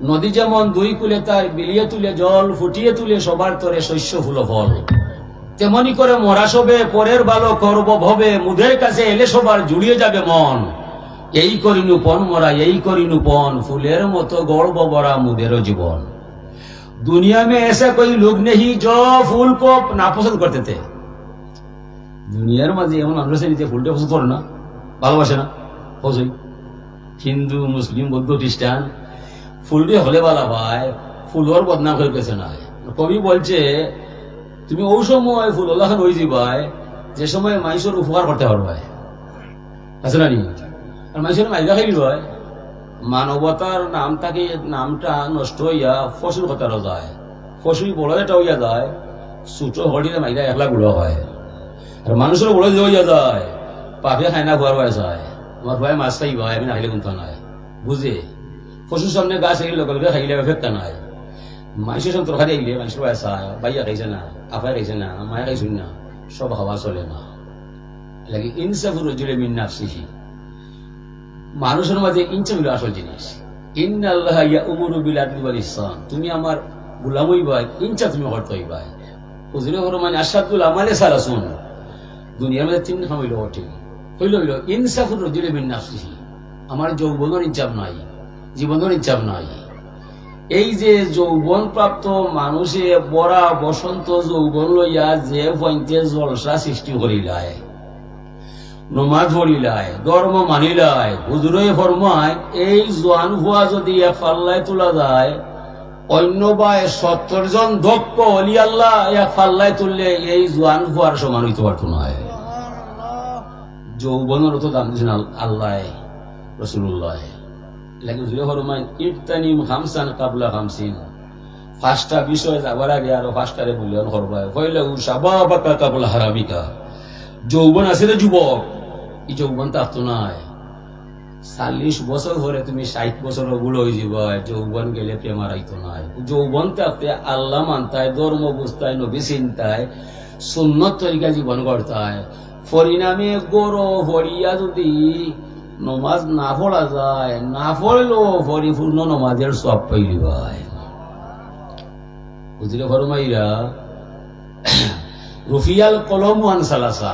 নদী যেমন দুই কুলে তার বিলিয়ে তুলে জল, ফুটিয়ে তুলে সবার তরে শস্য ফুল ফল, তেমনি করে মরা সবে পরের ভালো করব ভবে, মুদের কাছে এলে সবার জুড়িয়ে যাবে মন। এই করিনু পণ মরা, এই করিনু পণ, ফুলের মতো গর্ব ভরা মুদেরও জীবন। दुनिया में ऐसा कोई लोग नहीं जो फूल को नापसंद करते थे। দুনিয়ার মাঝে এমন মানুষ আছে যে ফুলটা পছন্দ করে না, ভালোবাসে না। অবশ্যই হিন্দু, মুসলিম, বৌদ্ধ, খ্রিস্টান, ফুলটি হলে ভালো ভাই, ফুলর বদনাম হয়ে গেছে না। কবি বলছে, তুমি ওই সময় ফুল ওলাখান হয়ে যাবাই যে সময় মানুষের উপকার করতে পারবে, আছে না নি? আর মানুষের মাইকা খাইল হয়, মানবতার নামটাকে নামটা নষ্ট হইয়া ফসল কথারও যায়, ফসল বড় এটা হইয়া যায়, ছোট হরিণে মাইরা একলা গুলো হয়। আর মানুষের বড় যে হইয়া যায়, পাপে খাই না খোয়ার হয়ে যায়। আমার ভাই মাছ খাইবা, আমি না খাইলে কিন্তু নাই, বুঝে ফসল সামনে গাছ খাইলে লগে লগে খাইলে ফেরতা নাই। মানুষের সামনে তরকারি আইলে মানুষের ভাই চায়, বাইয়া খাইছে না, আপায় খাইছে না, মায়া খাইছুন না, সব হাওয়া চলে না। লাগে ইনসাফুর রজুলে মিন নাফসিহি, মানুষের মাঝে ইনসাফ হলো আসল জিনিস। ইন্নাল্লাহা ইয়া'মুরু বিল আদলি ওয়াল ইহসান, তুমি আমার গোলাম হইবা, ইনসাফ তুমি করতে হইবা। হুজুরে ফরমান আশাদুল আমালে সালাসুন, দুনিয়ার মধ্যে তিন কাম হইল ওঠে, হইল ইনসাফুর রজুলে মিন নাফসিহি, আমার যৌবনের ইনসাফ নাই, জীবনের ইনসাফ নাই। এই যে যৌবন প্রাপ্ত মানুষে বড়া বসন্ত যৌবন লইয়া যে পয়েন্টে জলসা সৃষ্টি করিলায়, নমাজ পড়িলায়, ধর্ম মানিলায়, হুজুরে ফরমায় এই জোয়ান হুয়া যদি এক পাল্লায় তোলা যায়, অন্য বায় 70 জন দক্ষ অলি আল্লাহ এক পাল্লায় তুললে এই জোয়ান হুয়ার সমান হইতে পারত না। যৌবনের তো দাম দিয়েছেন আল্লাহ, রাসূলুল্লাহ। লাগে হুজুরে ফরমায় ইবতানিম খামসান কাবলা খামসিন, 5টা বিষয় যাবার আগে আরো 5টারে মূল্যায়ন করবা। কইলাহু শাবাবাকা কাবলা হারামিকা, যৌবন আছে রে যুবক, এই যৌবন তো আপতো নাই, 40 বছর ধরে তুমি 60 বছর বুড়ো হয়ে যাবা, যৌবন গেলে প্রেম আইতো নাই। যৌবন থাকতে আল্লাহ মানতায়, ধর্ম বুঝতায়, নবী চিন্তায়, সুন্নত তরিকা জীবন করতায়। পরিণামে গরো ভরিয়া যদি নমাজ না পড়া যায়, না পড়লেও পরিপূর্ণ নমাজের সব পাইলি ভাই। বুঝলে ফরমাইরা রুফিয়াল কলম ওয়ান সালাসা,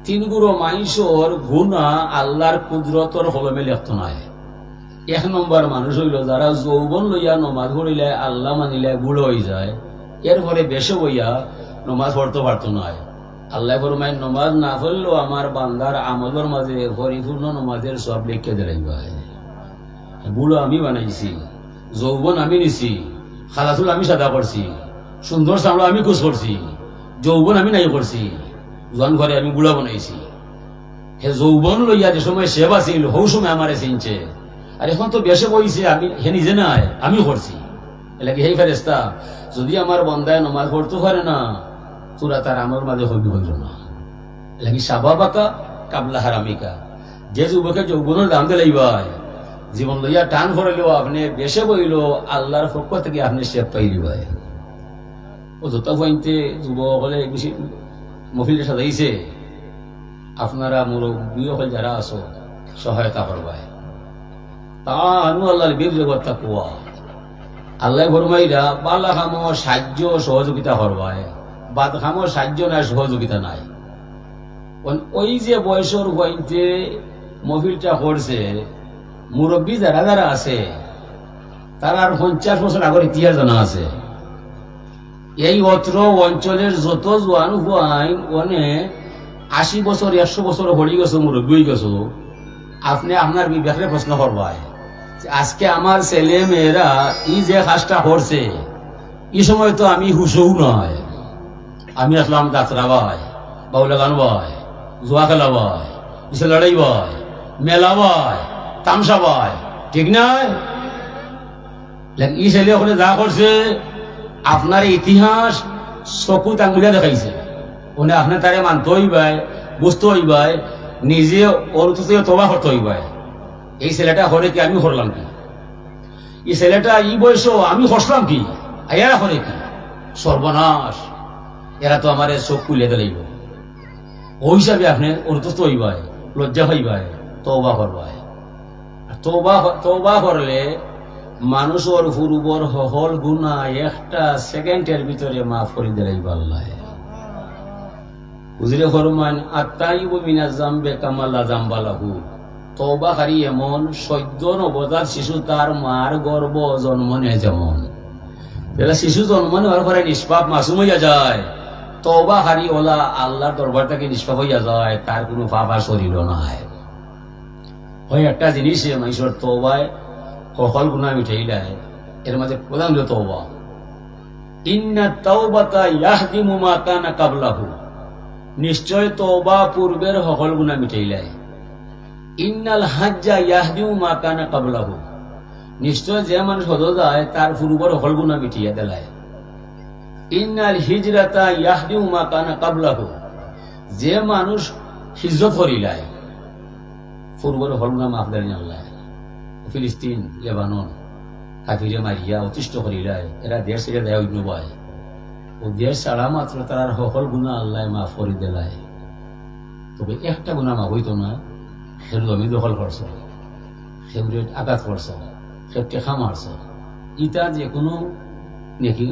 3 গুরো মানুষের গুণা আল্লাহর কুদরতর কলমে লেখত নাই। 1 নম্বর মানুষ হইল যারা যৌবন লইয়া নমাজ পড়িলে আল্লাহ মানিলে বুড়ো হয়ে যায়, এরপরে বেশি বইয়া নমাজ পড়তে পারত নয়। আল্লাহ ফরমায় নমাজ না পড়লেও আমার বান্দার আমলের মাঝে পরিপূর্ণ নমাজের সব লিখে দিলাই ভাই। বুড়ো আমি বানাইছি, যৌবন আমি নিছি, খালাতুল আমি সাদা করছি, সুন্দর চামড়া আমি কুচ করছি, যৌবন আমি নাই করছি, জোয়ান ঘরে আমি বুড়া বানাইছি। হে যৌবন লইয়া যে সময় সে বাঁচিল, হৌ সময় আমারে চিনছে। আর এখন তো বেশে বইছে, আমি হে নিজে নাই আমি করছি। এলাকি সেই ফেরেস্তা যদি আমার বন্দায় নমাজ পড়তে পারে না, তোরা তার আমার মাঝে হবি হইল না। এলাকি সাবাবাকা কাবলা হারামিকা, যে যুবকের যৌবনের দাম দিলাইবাই, জীবন লইয়া টান ভরাইলেও আপনি বেশে বইল আল্লাহর পক্ষ থেকে আপনি শেপ পাইলিবাই। ও যত পয়েন্টে যুবক হলে বেশি মহিলা সাজাইছে, আপনারা মুরব্বী হল যারা আছো সহায়তা করবায়। তা আনু আল্লাহর বীর জগৎটা কুয়া আল্লাহ ফরমাইরা বালা খামো সাহায্য সহযোগিতা করবায়, বাদ খামো সাহায্য নাই সহযোগিতা নাই। ওই যে বয়সের পয়েন্টে মহিলটা করছে, মুরব্বী যারা যারা আছে তারা আর 50 বছর আগের ইতিহাস জানা আছে। এই অত্র অঞ্চলের যত জোয়ান হুয়াইন ওনে 80 বছর 100 বছর হয়ে গেছো, মুরব্বী হয়ে গেছো। আপনি আপনার বিবেকরে প্রশ্ন করবাই, আজকে আমার ছেলে মেয়েরা এই যে কাজটা করছে, এই সময় তো আমি হুশও নয়। আমি আসলাম যাত্রা ভাই, বাউলা গান ভাই, জুয়া খেলা ভাই, পিছিয়ে লড়াই ভাই, মেলা ভাই, তামসা ভাই, ঠিক নয়? এই ছেলে ওখানে যা করছে আপনার ইতিহাস চকুত আঙুলিয়া দেখাইছে। ওনে আপনি তারে মানতে হইবাই, বুঝতে হইবাই, নিজে অর্থ তোবা করতে হইবাই। এই ছেলেটা হরে কি আমি করলাম কি? এই ছেলেটা এই বয়স আমি করলাম কি? এরা করে কি? সর্বনাশ! এরা তো আমার চোখ খুলে দিলাইব। ওই হিসাবে আপনি অর্থ হইবাই, লজ্জা হইবাই, তওবা করবাই। তওবা করলে মানুষের পূর্বর হল গুণা 1টা সেকেন্ডের ভিতরে মাফ করে দিলাইব আল্লাহ। বুঝলে ফরমান আত্মাইবু মিনাজ জামবে কামালা জামবালাহু, তওবাকারী এমন সদ্য নবজাত শিশু তার মার গর্ভ জন্ম নেয় যেমন। যেটা শিশু জন্ম নেওয়ার পরে নিষ্পাপ মাসুম হইয়া যায়, তওবাকারী ওলা আল্লাহর দরবার থেকে নিষ্পাপ হইয়া যায়, তার কোনো পাপ আর শরীর নাই। ওই একটা জিনিস মানুষের তওবায় সকল গুনাহ মিটাই দেয়, এর মাঝে প্রধান হলো তওবা। ইন্না তাওবাতা ইয়াহদিমু মা কানা কাবলাহু, নিশ্চয় তওবা পূর্বের সকল গুনাহ মিটাই দেয়। ইন্নাল হাজ্জা ইয়াহদিমু মা কানা কাবলাহু, নিশ্চয় যে মানুষ হজ যায় তার পূর্বের সকল গুনাহ মিটিয়ে দেয়। ইন্নাল হিজরাতা ইয়াহদিমু মা কানা কাবলাহু, যে মানুষ হিজরত করিলায় পূর্বের সকল গুনাহ মাফ দেন আল্লাহ। ফিলিস্তিন, লেবানন কাফিরে মারিয়া অতিষ্ঠ করিলায়, এরা দেশ ছেড়ে দেয় অন্য ভাই। ও দেশ ছাড়া মাত্র তার সকল গুনাহ আল্লাহ মাফ করে দেয়। তবে একটা গুনাহ মাফ হইতো না, সে জমি দখল করছ, সেগুলো আঘাত করছ, সে টেকা মারছ, ইটা যে কোনো নেকি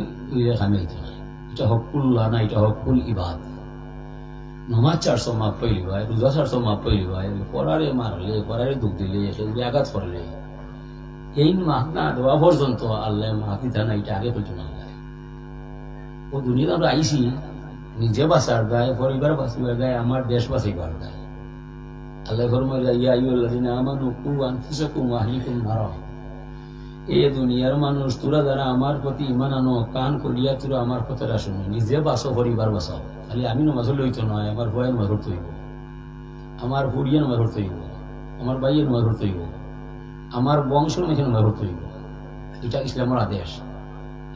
খামে হইতো না। এটা হকুল্লাহ না, এটা হকুল ইবাদ। নমাজ 400 মাফ পাইলি ভাই, রোজা 400 মাফ পাইলি ভাই, পড়ারে মারলে, পড়ারে দুঃখ দিলে, সেগুলো আঘাত করলে, এই মাফ না দেওয়া পর্যন্ত আল্লাহ মাফ দিতা না, এটা আগে হইতো না। ও দুনিয়া আমরা আইসি নিজে বাঁচার গায়ে, পরিবার বাঁচিবার গায়ে, আমার দেশ বাঁচাইবার গায়ে। আল্লাহ ফরমায় ইয়া আইয়ুহাল্লাযীনা আমানু কু আনফুসাকুম ওয়া আহলিকুম নারা, এই দুনিয়ার মানুষ তোরা যারা আমার প্রতি ঈমান আনো, কান করিয়া তোরা আমার কথাটা শুনো, নিজে বাঁচো, পরিবার বাঁচাও। খালি আমি নামাজ লইতো নয়, আমার ভয়ে নামাজ পড়তে হইব, আমার হুড়িয়ে নামাজ পড়তে হইব, আমার ভাইয়ের নামাজ পড়তে হইব, আমার বংশ মেখে নামাজ পড়তে হইব। এটা ইসলামের আদেশ।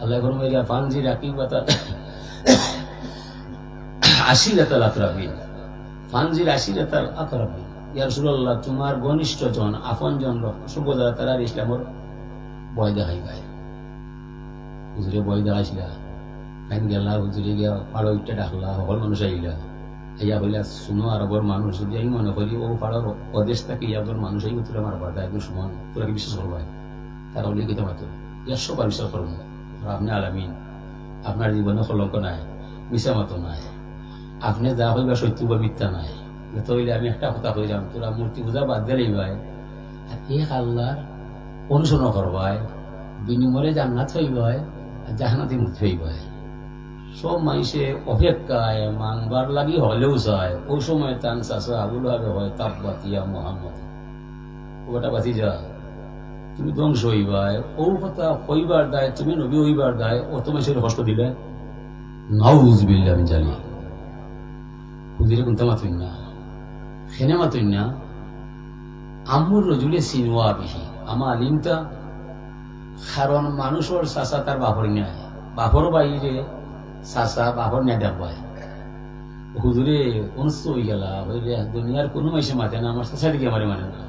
আল্লাহ ফরমায় ফানজি রাকিবাতা আশিরাতাল আকরাবিন, ফানজির আশিরাতাল আকরাবিন, ইয়া রাসূলুল্লাহ তোমার ঘনিষ্ঠ জন আপন জন সম্প্রদায় তারা ইসলামের ভয় দেখাই গায় হুজুরে ভয় দেখাইছিলা কান গেলা হুজুরে গিয়া পাড়ো ইটটা ডাকলা সকল মানুষ আইলা ইয়া বলে শুনো আরবর মানুষ যদি আমি মনে করি ও পাড়ার অদেশ থাকে ইয়াদের মানুষ এই তোরা মারবার দেয় দুশ্মন তোরা কি বিশ্বাস করবাই তারা বলে গীতা মাতো ইয়া সবার বিশ্বাস করবো না আপনি আলামিন আপনার জীবনে কলঙ্ক নাই মিশা মতো নাই আপনি যা হইবা সত্য বা মিথ্যা নাই তৈলে আমি একটা কথা কইলাম তোরা মূর্তি পূজা বাদ দিলেই ভাই আর এক আল্লাহর অনুসরণ করবাই বিনিময়ে জান্নাত হইবাই আর জাহান্নাতে মুক্তি হইবাই সব মানুষে অপেক্ষায় মানবার লাগি হলেও চায় ওই সময় তান চাষা আবুল হবে হয় তাপবাতিয়া মোহাম্মদ ওটা বাতি যা তুমি ধ্বংস হইবাই ও কথা হইবার দায় তুমি নবী হইবার দায় ও তোমার শরীর কষ্ট দিলে নাউজুবিল্লাহ আমি জানি হুজুরে কোনটা মাতুন না খেনে মাতুন না আমুর রজুলে সিনোয়া বিহি আমা আলিমটা কারণ মানুষের চাষা তার বাপর নাই বাপর বাইরে চাষা বাপর নেই দেখবাই হুজুরে অনুষ্ঠ হয়ে গেলা হইলে দুনিয়ার কোনো মাইসে মাতে না আমার চাষা দিকে আমারে মানে না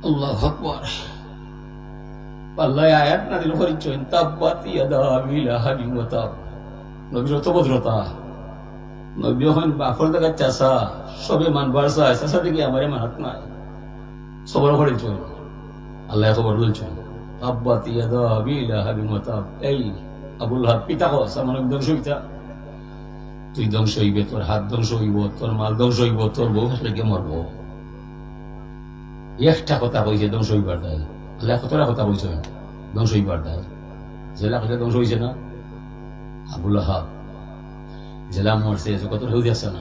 আল্লাহু আকবার আল্লাহ আয়াত নাযিল করেছেন তাব্বাত ইয়াদা আবি লাহাবিন ওয়া তাব নবীর তো ভদ্রতা নবী হন বাপর দেখা চাষা সবে মানবার চায় চাষা দিকে আমারে মানাত নাই সবর করেছেন আল্লাহ খবর বলছেন তাব্বাত ইয়াদা আবি লাহাবিন ওয়া তাব এই আবুল লাহাব পিতা কস আমার ধ্বংস হইতা তুই ধ্বংস হইবে তোর হাত ধ্বংস হইব তোর মাল ধ্বংস হইব তোর বউ লেগে মরবো একটা কথা কইছে ধ্বংস হইবার দায় আল্লাহ কতটা কথা কইছে ধ্বংস হইবার দায় জেলা কথা ধ্বংস হইছে না আবুল লাহাব জেলা মরছে কত হয়ে যাচ্ছে না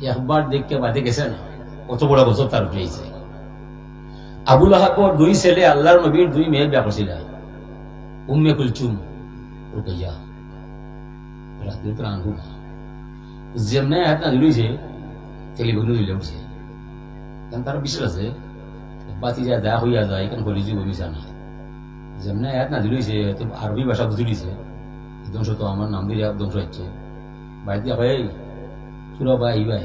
একবার দেখতে বাদে গেছে না কত বড় বছর তার পেয়েছে আবুল লাহাবর দুই ছেলে আল্লাহর নবীর দুই মেয়ের বিয়া করছিল উম্মে কুলচুম রুকাইয়া রাতে প্রাণ হুক যেমনে হাত না দিলইছে টেলিফোন দিলে উঠছে কারণ তার বিশ্বাস আছে বাতি যা দা হইয়া যায় এখানে বলি জীব মিশা নাই যেমনে হাত না দিলইছে তো আরবি ভাষা বুঝলিছে ধ্বংস তো আমার নাম দিয়ে ধ্বংস হচ্ছে বাড়িতে ভাই তোরা ভাই ভাই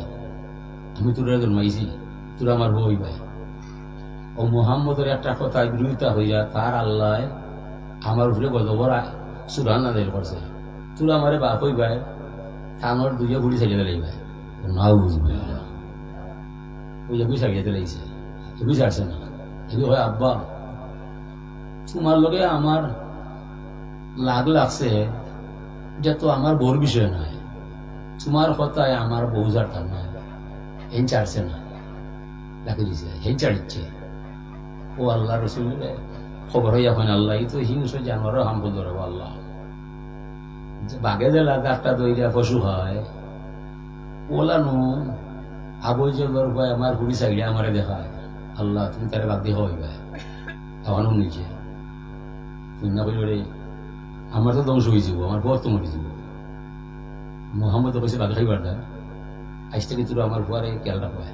আমি তোরা জন্মাইছি তোরা আমার বই ভাই ও মোহাম্মদের একটা কথা বিরোধিতা হইয়া তার আল্লাহ আমার উপরে গজবর সুরান নাজিল করছে তোরা আমারে বাপ হই ভাই কানর দুইয়া গুড়ি ছাড়িয়ে দিলে ভাই নাও বুঝবে ওই যে গুড়ি ছাড়িয়ে দিলেছে বুঝি ছাড়ছে না এগুলো হয় আব্বা তোমার লগে আমার লাগছে এটা তো আমার বড় বিষয় নয় তোমার কথায় আমার বউ যারতাম না এই চাড়ছে না ডাকে দিছে এই চাড়িচ্ছে ও আল্লাহ রসুল খবর হইয়া হয় আল্লাহ এই তো হিংস্র জানোয়ারও হাম বল ধরবো আল্লাহ বাঘে যে একটা দইরা পশু হয় ওলানো আবই জলের ভয় আমার গুড়ি চাইলে আমারে দেখায় আল্লাহ তুমি তারে বাদ দিয়ে হইবা এখনো নিচে তুমি না বলি রে আমার তো ধ্বংস হয়ে যাব আমার বর তো মরে যাব মোহাম্মদ পয়সা বাঘ খাইবার না আজ থেকে তোর আমার পরে খেয়াল রাখবায়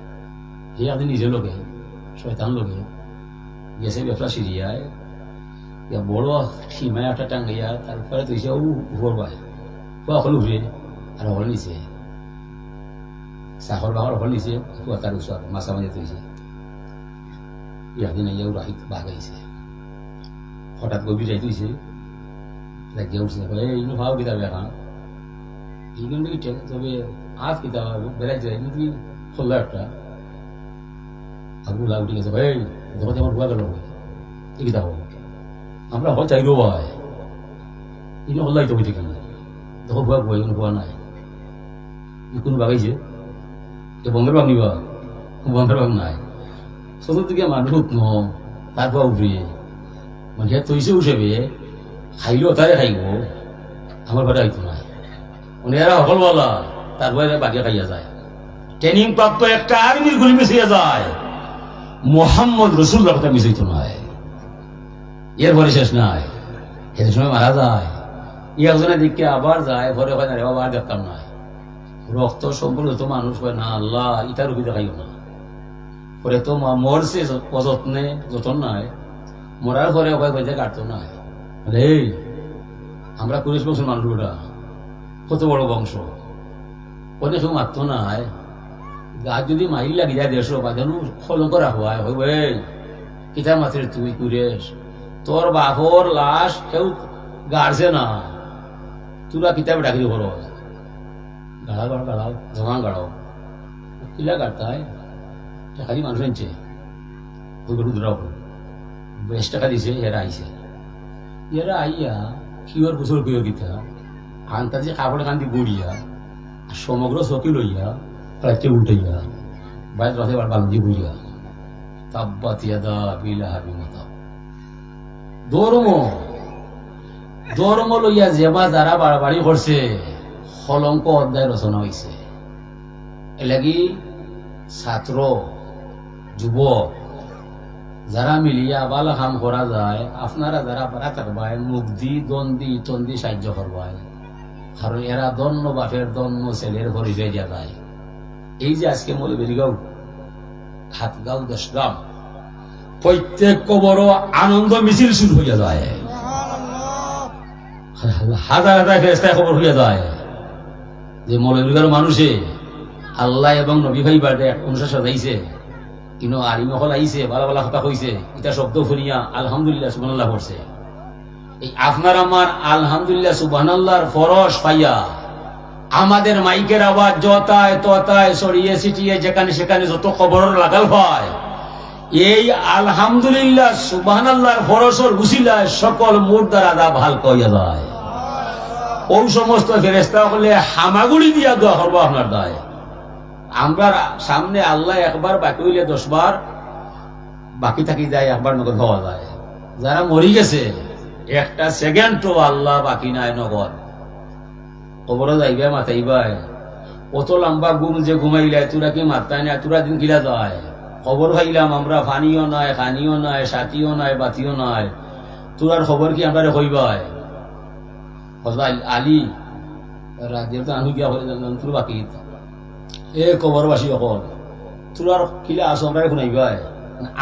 হে আপনি নিজের লোকে শয়তান লোকে গেছে ব্যবসা সিরিয়ায় বড় সীমায় একটা টাঙ্গাইয়া তারপরে তুই সে উভরবায় সকল উঠে আর হল নিচে চাকর বাঘর হল নিচে তার ওচৰত মাছা মাঝে তুইছে ইয়াদিন ইয়াও রাহিত বাঘ আহিছে হঠাৎ গভীর যাই তুইছে লাগিয়ে উঠছে এইগুলো ভাও কিতাব এখন এইগুলো তবে আজ কিতাব বেড়াই যায় তুমি খোল্লা একটা আগুলা উঠে গেছে ভাই যখন আমার ভুয়া গেল এই কিতাব আমরা হল চাইলেও ভাই এগুলো হল্লাই তো ঠিক না তখন ভুয়া ভুয়া এগুলো ভুয়া নাই কোনো বাগাইছে এ বন্ধের বাগ নিবা বন্ধের বাগ নাই চতুর্দিকে মানুষ ন তারপর উঠে মানে তৈছে উঠেবে খাইলেও তারে খাইব আমার ঘরে আইতো নাই মানে এরা সকল বলা তারপরে বাকি খাইয়া যায় ট্রেনিং প্রাপ্ত একটা আর্মির গুলি মিশিয়ে যায় মোহাম্মদ রসুল্লাহ কথা মিশাইতো নয় এরপরে শেষ নাই এর সময় মারা যায় একজনের দিকে আবার যায় ঘরে হয় না রে বাবা আর দেখতাম না রক্ত সম্পূর্ণ তো মানুষ হয় না আল্লাহ ইটার রুপি দেখাইও না পরে তো মরছে অযত্নে যতন নাই মরার ঘরে হয় বাইরে কাটতো না রে আমরা 20 বছর মানুষ ওটা কত বড় বংশ অনেক সময় মারতো নাই গাছ যদি মারি লাগি যায় দেশ বাঁধানো ফলন করা হয় হইবে কিতা মাছের তুই কুরেস তোর বাপর লাশ কেউ গাড়ছে না তোরা কিতাব ডাকি করো গাড়াও জমান গাড়াও কিলা গাড়তায় টাকা দিয়ে মানুষ আনছে ওই গরু ধরাও বেশ টাকা দিছে এরা আইছে এরা আইয়া কিওর গোসল কিও কিতা আনতা যে কাপড় কান্দি বড়িয়া সমগ্র চকি লইয়া রাত্রে উল্টাইয়া বাইর রাতে বান্ধি বুঝিয়া তাব্বাত ইয়াদা বিলাহাবি মাতা ধর্ম লইয়া যেমা যারা বাড়াবাড়ি করছে কলঙ্ক অধ্যায় রচনা হয়েছে এলাগি ছাত্র যুবক যারা মিলিয়া বালা কাম করা যায় আপনারা যারা পারা থাকবাই মুগ্ধি দ্বন্দ্বি সাহায্য করবাই কারণ এরা দন্য বাপের দন্য ছেলের পরিচয় দিয়া যায় এই যে আজকে মৌলবেরিগাঁও খাতগাঁও দেশগ্রাম প্রত্যেক কবর আনন্দ মিছিল শুরু হইয়া যায় হাজার হাজার ফেরেশতা খবর হইয়া যায় যে মৌলবেরিগাঁওর মানুষে আল্লাহ এবং নবী ভাই বাড়ে অনুষ্ঠান সাজাইছে কিন্তু আলিমহল আইছে ভালো ভালো কথা কইছে এটা শব্দ শুনিয়া আলহামদুলিল্লাহ সুবহানাল্লাহ পড়ছে এই আপনার আমার আলহামদুলিল্লাহ সুবহানাল্লাহর ফরজ পাইয়া আমাদের মাইকের আওয়াজ যতায় ততায় ছড়িয়ে ছিটিয়ে যেখানে সেখানে যত খবর লাগাল হয় এই আলহামদুলিল্লাহ সুবহানাল্লাহর ফরজের উসিলায় সকল মুর্দার আযাব হালকা হইয়া যায় ওই সমস্ত ফেরেশতা হলে হামাগুড়ি দিয়া দোয়া করবো আপনার দায় আমরা সামনে আল্লাহ একবার বাকি হইলে 10 বার বাকি থাকি যায় একবার নগদ হওয়া যায় যারা মরি গেছে একটা সেকেন্ডও আল্লাহ বাকি নাই নগদ কবর যাইবে মাথাইবাই অত লম্বা ঘুম যে ঘুমাইলে তোরা কি মাথায় না তোরা দিন কিলা যায় খবর খাইলাম আমরা ফানিও নাই খানিও নাই সাথীও নাই বাতিও নাই তোরার খবর কি আমরা কইবাই আলী রাজ্যের তো আনু গিয়া তোর বাকি এ কবরবাসী অকল তোরার কিলা আছো আমরা শুনাইবাই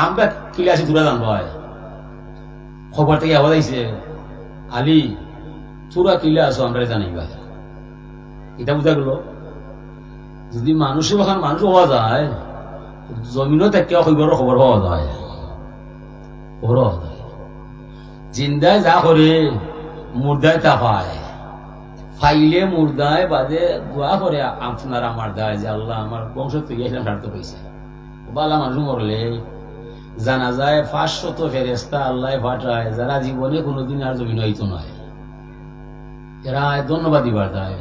আমরা কিলা আছি তোরা জানবাই খবর থেকে আওয়াজ আইছে আলী তোরা কিলা আছো আমরা জানাইবাই এটা বুঝা গেল যদি মানুষের ওখানে মানুষ হওয়া যায় জমিনও থেকে খবর হওয়া যায় জিন্দায় যা করে মুর্দায় তা পায় ফাইলে মুর্দায় বাদে দোয়া করে আপনার আমার দায় যে আল্লাহ আমার বংশ থেকে এসে স্বার্থ হয়েছে বালা মানুষ মরলে জানা যায় 500 ফেরেশতা আল্লাহ পাঠায় যারা জীবনে কোনোদিন আর জমিন হইতো নয় এরা ধন্যবাদ দিবার দেয়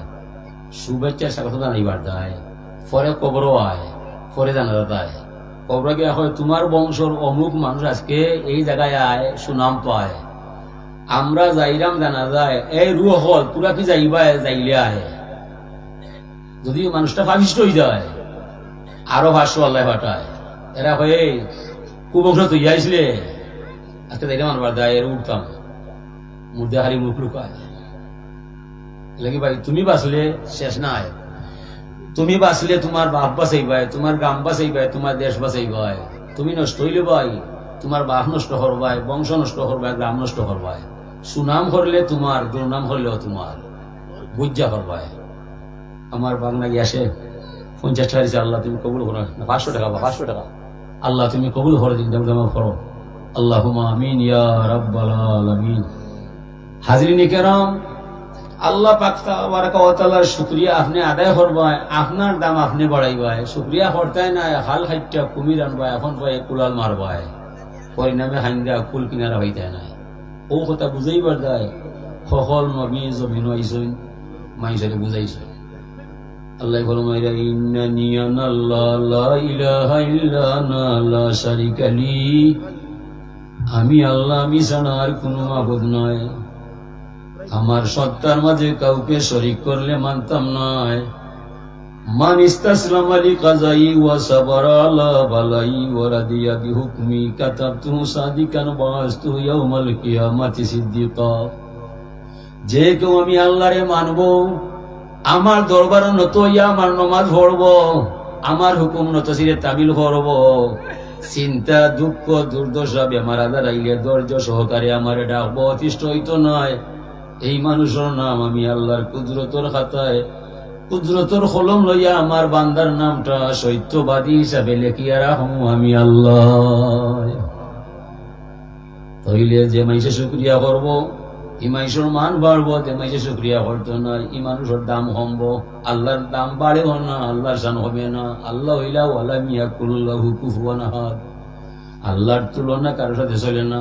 শুভেচ্ছা স্বাগত জানাইবার দেয় পরে কবরও আয় পরে জানা যায় কবর গিয়া হয় তোমার বংশর অমুক মানুষ আজকে এই জায়গায় আয় সুনাম পায় আমরা যাইরাম জানা যায় এই রুহ হল তোরা কি যাইবা যাইলে আয় যদি মানুষটা পাবিষ্ট হয়ে যায় আরো 500 আল্লাহ পাঠায় এরা হয়ে কুবংশ তুই আইসলে আজকে যাইলে মানবার দেয় এর উঠতাম মুর্দা হারি মুখ লুকায় লাগি ভাই তুমি বাঁচলে শেষ নাই তুমি বাঁচলে তোমার বাপ বাঁচাইবাই তোমার গ্রাম বাঁচাইবাই তোমার দেশ বাঁচাইবাই তুমি নষ্ট হইলে ভাই তোমার বাপ নষ্ট করবাই বংশ নষ্ট করবাই গ্রাম নষ্ট করবাই সুনাম করলে তোমার দুর্নাম করলেও তোমার বুঝা করবাই আমার বাংলা গিয়াসে 50 টাকা দিচ্ছে আল্লাহ তুমি কবুল করো না 500 টাকা বা 500 টাকা আল্লাহ তুমি কবুল করে দিন জমা করো আল্লাহুম্মা আমিন ইয়া রাব্বাল আলামিন হাজরিনে কেরাম আল্লাহ পাক তাবারাকা ওয়া তাআলার শুকরিয়া আপনি আদায় করবাই আপনার দাম আপনি বাড়াইবাই শুকরিয়া করতেই না হাল হাইটা কুমির আনবাই এখন পায় কুলাল মারবাই পরিণামে হাইন্দা কুল কিনারা হইতে না ও কথা বুঝাইবার যায় সকল নবী জমিন আইসইন মাইসরে বুঝাইছে আল্লাহ ফরমাইরা ইন্নানি আনাল্লাহ লা ইলাহা ইল্লা আনা লা শারিকা লি আমি আল্লাহ আমি ছাড়া আর কোনো মাবুদ নয় আমার সত্তার মাঝে কাউকে শরীক করলে মানতাম নয় মান ইস্তাসলামা লিকাযাই ওয়া সাবারা আলা বালাই ওয়া রাদিয়া বিহুকমি কাতাবতুহু সাদিকান বাআসতুহু ইয়াউমাল কিয়ামাতি সিদ্দিকা যে কেউ আমি আল্লাহরে মানব আমার দরবারে নত হইয়া আমার নামাজ পড়ব আমার হুকুম নত সিরে তাবিল করব চিন্তা দুঃখ দুর্দশা বেমার আজার আইলে ধৈর্য সহকারে আমার ডাকবো অতিষ্ঠ হইতো নয় এই মানুষের নাম আমি আল্লাহর কুদরতের খাতায় কুদরতর কলম লইয়া আমার বান্দার নামটা সত্যবাদী হিসাবে লেখিয়া রাখমু আমি আল্লাহ। তাইলে যে মাইসে শুকরিয়া করব, ই মানুষের মান বাড়বো, যে মাইসে শুকরিয়া করতো না ই মানুষের দাম কমব। আল্লাহর দাম বাড়েও না, আল্লাহর শান হবে না। আল্লাহ হইলা ওয়ালা মিয়া কুল্লাহু কুফুয়ান আহাদ, আল্লাহর তুলনা কারোর সাথে চলে না।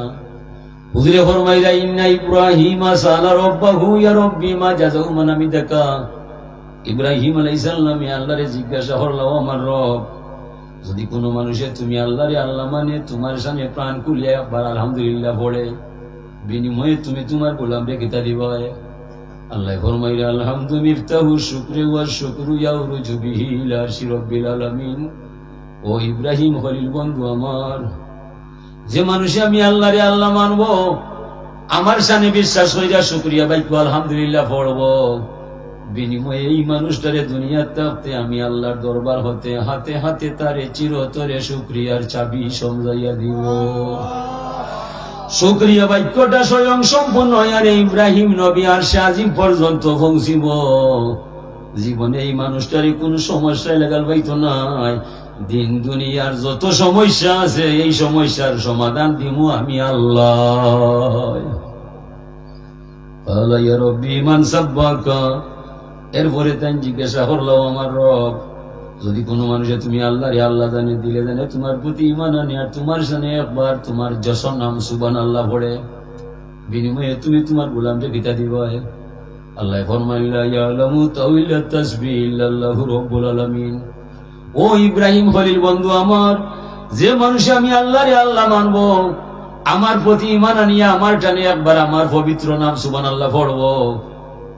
হুজুরে ফরমাইলা ইন্না ইব্রাহিমা সালা রাব্বাহু ইয়া রাব্বি মা জাযাউ মান আমিদাকা। ইব্রাহিম আলাইহিস সালাম আল্লাহরে জিজ্ঞাসা করলো, আমার রব, যদি কোনো মানুষের তুমি আল্লাহরে আল্লাহ মানে তোমার সামনে প্রাণ খুলিয়া একবার আলহামদুলিল্লাহ পড়ে, বিনিময়ে তুমি তোমার গোলামরে কিতা দিবা? আল্লাহ ফরমাইলা আলহামদু মিফতাহু শুকরি ওয়া শুকরু ইয়াউরুজু বিহি ইলা আরশি রাব্বিল আলামিন। ও ইব্রাহিম খলিল বন্ধু আমার, যে মানুষে আমি আল্লাহরে আল্লাহ মানবো, আমার সামনে বিশ্বাস কইরা শুকরিয়া বাক্য আলহামদুলিল্লাহ পড়বো, বিনিময়ে এই মানুষটারে দুনিয়ার থাকতে আমি আল্লাহর দরবার হতে হাতে হাতে তারে চিরতরে শুকরিয়ার চাবি সমঝাইয়া দিব। শুকরিয়া বাক্যটা স্বয়ং সম্পূর্ণ আর ইব্রাহিম নবী আরশে আজিম পর্যন্ত পৌঁছিব। জীবনে এই মানুষটারে কোন সমস্যায় লাগাল পাইতো নাই। দিন দুনিয়ার যত সমস্যা আছে এই সমস্যার সমাধান দিমু আমি আল্লাহ। আল্লাহ ইয়া রব্বি মান সাব্বাকা। এরপরে তাই জিজ্ঞাসা করলো, আমার রব, যদি কোনো মানুষে তুমি আল্লাহরে আল্লাহ জানে দিলে জানে তোমার প্রতি ঈমান আনে আর তোমার সামনে একবার তোমার যশর নাম সুবহানাল্লাহ পড়ে, বিনিময়ে তুমি তোমার গোলামকে কিতা দিবা? আল্লাহ ফরমাইলা ইয়ালামু তাউইলাত তাসবিহ ইল্লাল্লাহু রাব্বুল আলামিন। ও ইব্রাহিম খলিল বন্ধু আমার, যে মানুষে আমি আল্লাহরে আল্লাহ মানবো, আমার প্রতি ঈমান আনিয়া আমার টানে একবার আমার পবিত্র নাম সুবহানাল্লাহ পড়বো,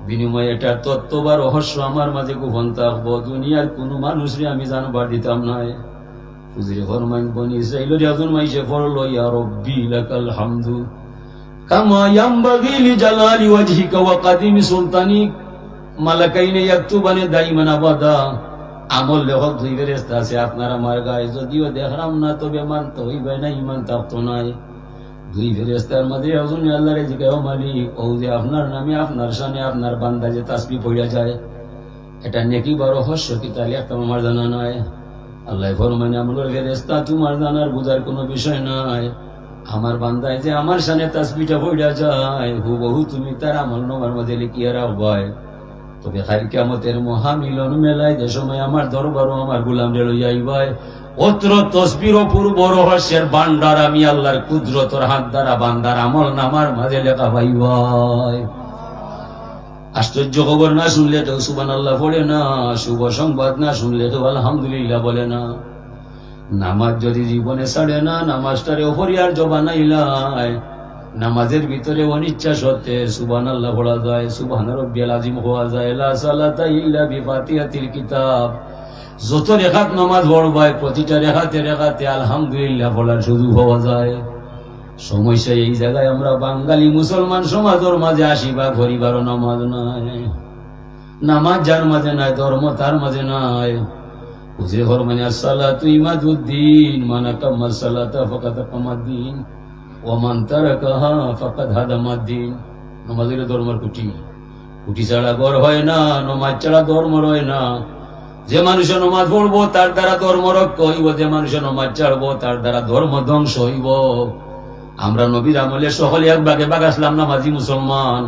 বিনিময়ে এটার তত্ত্ব বা রহস্য আমার মাঝে গোপন থাকবো, দুনিয়ার কোন মানুষরে আমি জানবার দিতাম নাই। হুজুরে ফরমাইন বনি ইসরাঈলের একজন মাইসে পড়লো, ইয়া রব্বি লাকাল হামদু কামা ইয়ামবাগি লিজালালি ওয়াজহিকা ওয়া কাদিমি সুলতানিক মালাকাইনে ইয়াকতুবানি দাইমান আবাদা। আমল লেখক দুই ফেরেশতা আছে আপনার আমার গায়ে, যদিও দেখলাম না তবে মানতে হইবে না, ইমান থাকতো নাই। দুই ফেরেশতার মাঝে একজন আল্লাহরে জিজ্ঞাসা, মালিক, ও যে আপনার নামে আপনার শানে আপনার বান্দা যে তাসবিহ পড়া যায়, এটা নেকি বা রহস্য কি তাহলে একটা আমার জানা নাই? আল্লাহ ফরমানে, আমলের ফেরেশতা তোমার জানার বুঝার কোনো বিষয় নাই। আমার বান্দায় যে আমার শানে তাসবিহটা পড়া যায়, হুবহু তুমি তার আমল নামার মধ্যে লিখিয়া রাখবাই। তবে খালি কিয়ামতের মহামিলন মেলায় যে সময় আমার দরবারও আমার গোলামরে লইয়া আইবাই, অত্র তসবির অপূর্ব রহস্যের ভান্ডার আমি আল্লাহর কুদরতের হাত দ্বারা বান্দার আমল নামার মাঝে লেখা পাইবাই। আশ্চর্য খবর না শুনলে কেউ সুবহানাল্লাহ পড়ে না, শুভ সংবাদ না শুনলে কেউ আলহামদুলিল্লাহ বলে না। নামাজ যদি জীবনে ছাড়ে না, নামাজটারে অপরিহার্য বানাইলাই। নামাজের ভিতরে অনিচ্ছা সত্ত্বে সুবহানাল্লাহ পড়া যায়, সুবহান রাব্বিয়াল আযীম হওয়া যায়, লা সালাতা ইল্লা বিফাতিহাতিল কিতাব। যত রেখাত নামাজ পড়বায় প্রতিটা রেখাতে রেখাতে আলহামদুলিল্লাহ বলার সুযোগ পাওয়া যায়। সমস্যা এই জায়গায় আমরা বাঙালি মুসলমান সমাজের মাঝে আসিবা পরিবারও নামাজ নাই। নামাজ যার মাঝে নাই, ধর্ম তার মাঝে নাই। হুজুরে ফরমানে, আসসালাতু ইমাদুদ্দিন, মান আকাম্মা সালাতা ফাকাদ আকামাদ্দিন ওয়া মান তারাকাহা ফাকাদ হাদামাদ্দিন। নামাজের ধর্মের খুঁটি, খুঁটি ছাড়া ঘর হয় না, নামাজ ছাড়া ধর্ম হয় না। যে মানুষের নমাজ পড়বো তার দ্বারা ধর্ম রক্ষা হইব, যে মানুষের নমাজ ছাড়বো তার দ্বারা ধর্ম ধ্বংস হইব। আমরা নবীর আমলে সকলে এক ভাগে ভাগ আসলাম নামাজি মুসলমান।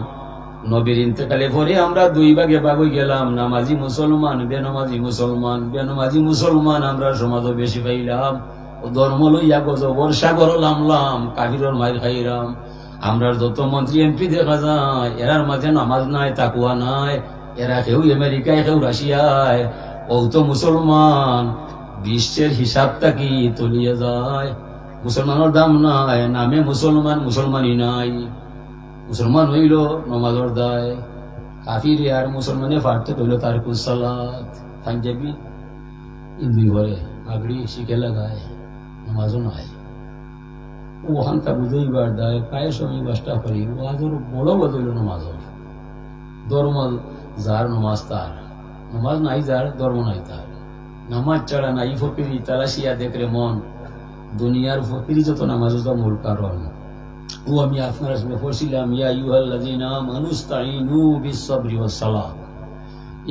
নবীর ইন্তেকালে পরে আমরা দুই ভাগে ভাগ হয়ে গেলাম, নামাজি মুসলমান, বেনমাজি মুসলমান। বেনমাজি মুসলমান আমরা সমাজও বেশি পাইলাম, ধর্ম লইয়া গজবর সাগর নামলাম, কাফিরের মাইর খাইলাম। আমরা যত মন্ত্রী এমপি দেখা যায়, এরার মাঝে নামাজ নাই, তাকুয়া নাই। এরা কেউ আমেরিকায়, কেউ রাশিয়ায়, ও তো মুসলমান। বিশ্বের হিসাবটা কি তলিয়ে যায়। মুসলমানের দাম নাই, নামে মুসলমান, মুসলমানই নাই। মুসলমান হইল নমাজর দায়, কাফির আর মুসলমানে পার্থক্য হইল তারকুস সালাত। পাঞ্জাবি ইন্দুই ঘরে পাগড়ি শিখে লাগায়, নমাজও নাই। ওখানটা বুঝেইবার দায়, প্রায় সময় বাসটা করি। ওয়াজর বড় বদল নমাজর ধর্ম, যার নমাজ তার, নমাজ নাই যার ধর্ম নাই তার। নামাজ ছাড়া নাই ফকিরি, তালাশিয়া দেখরে মন। দুনিয়ার ফকিরি যত নামাজ মূল কারণ। ও আমি আপনার সঙ্গে পড়ছিলাম, ইয়া আইয়ুহাল্লাযীনা আমানু ইসতাঈনু বিস-সাবরি ওয়াস-সালাহ।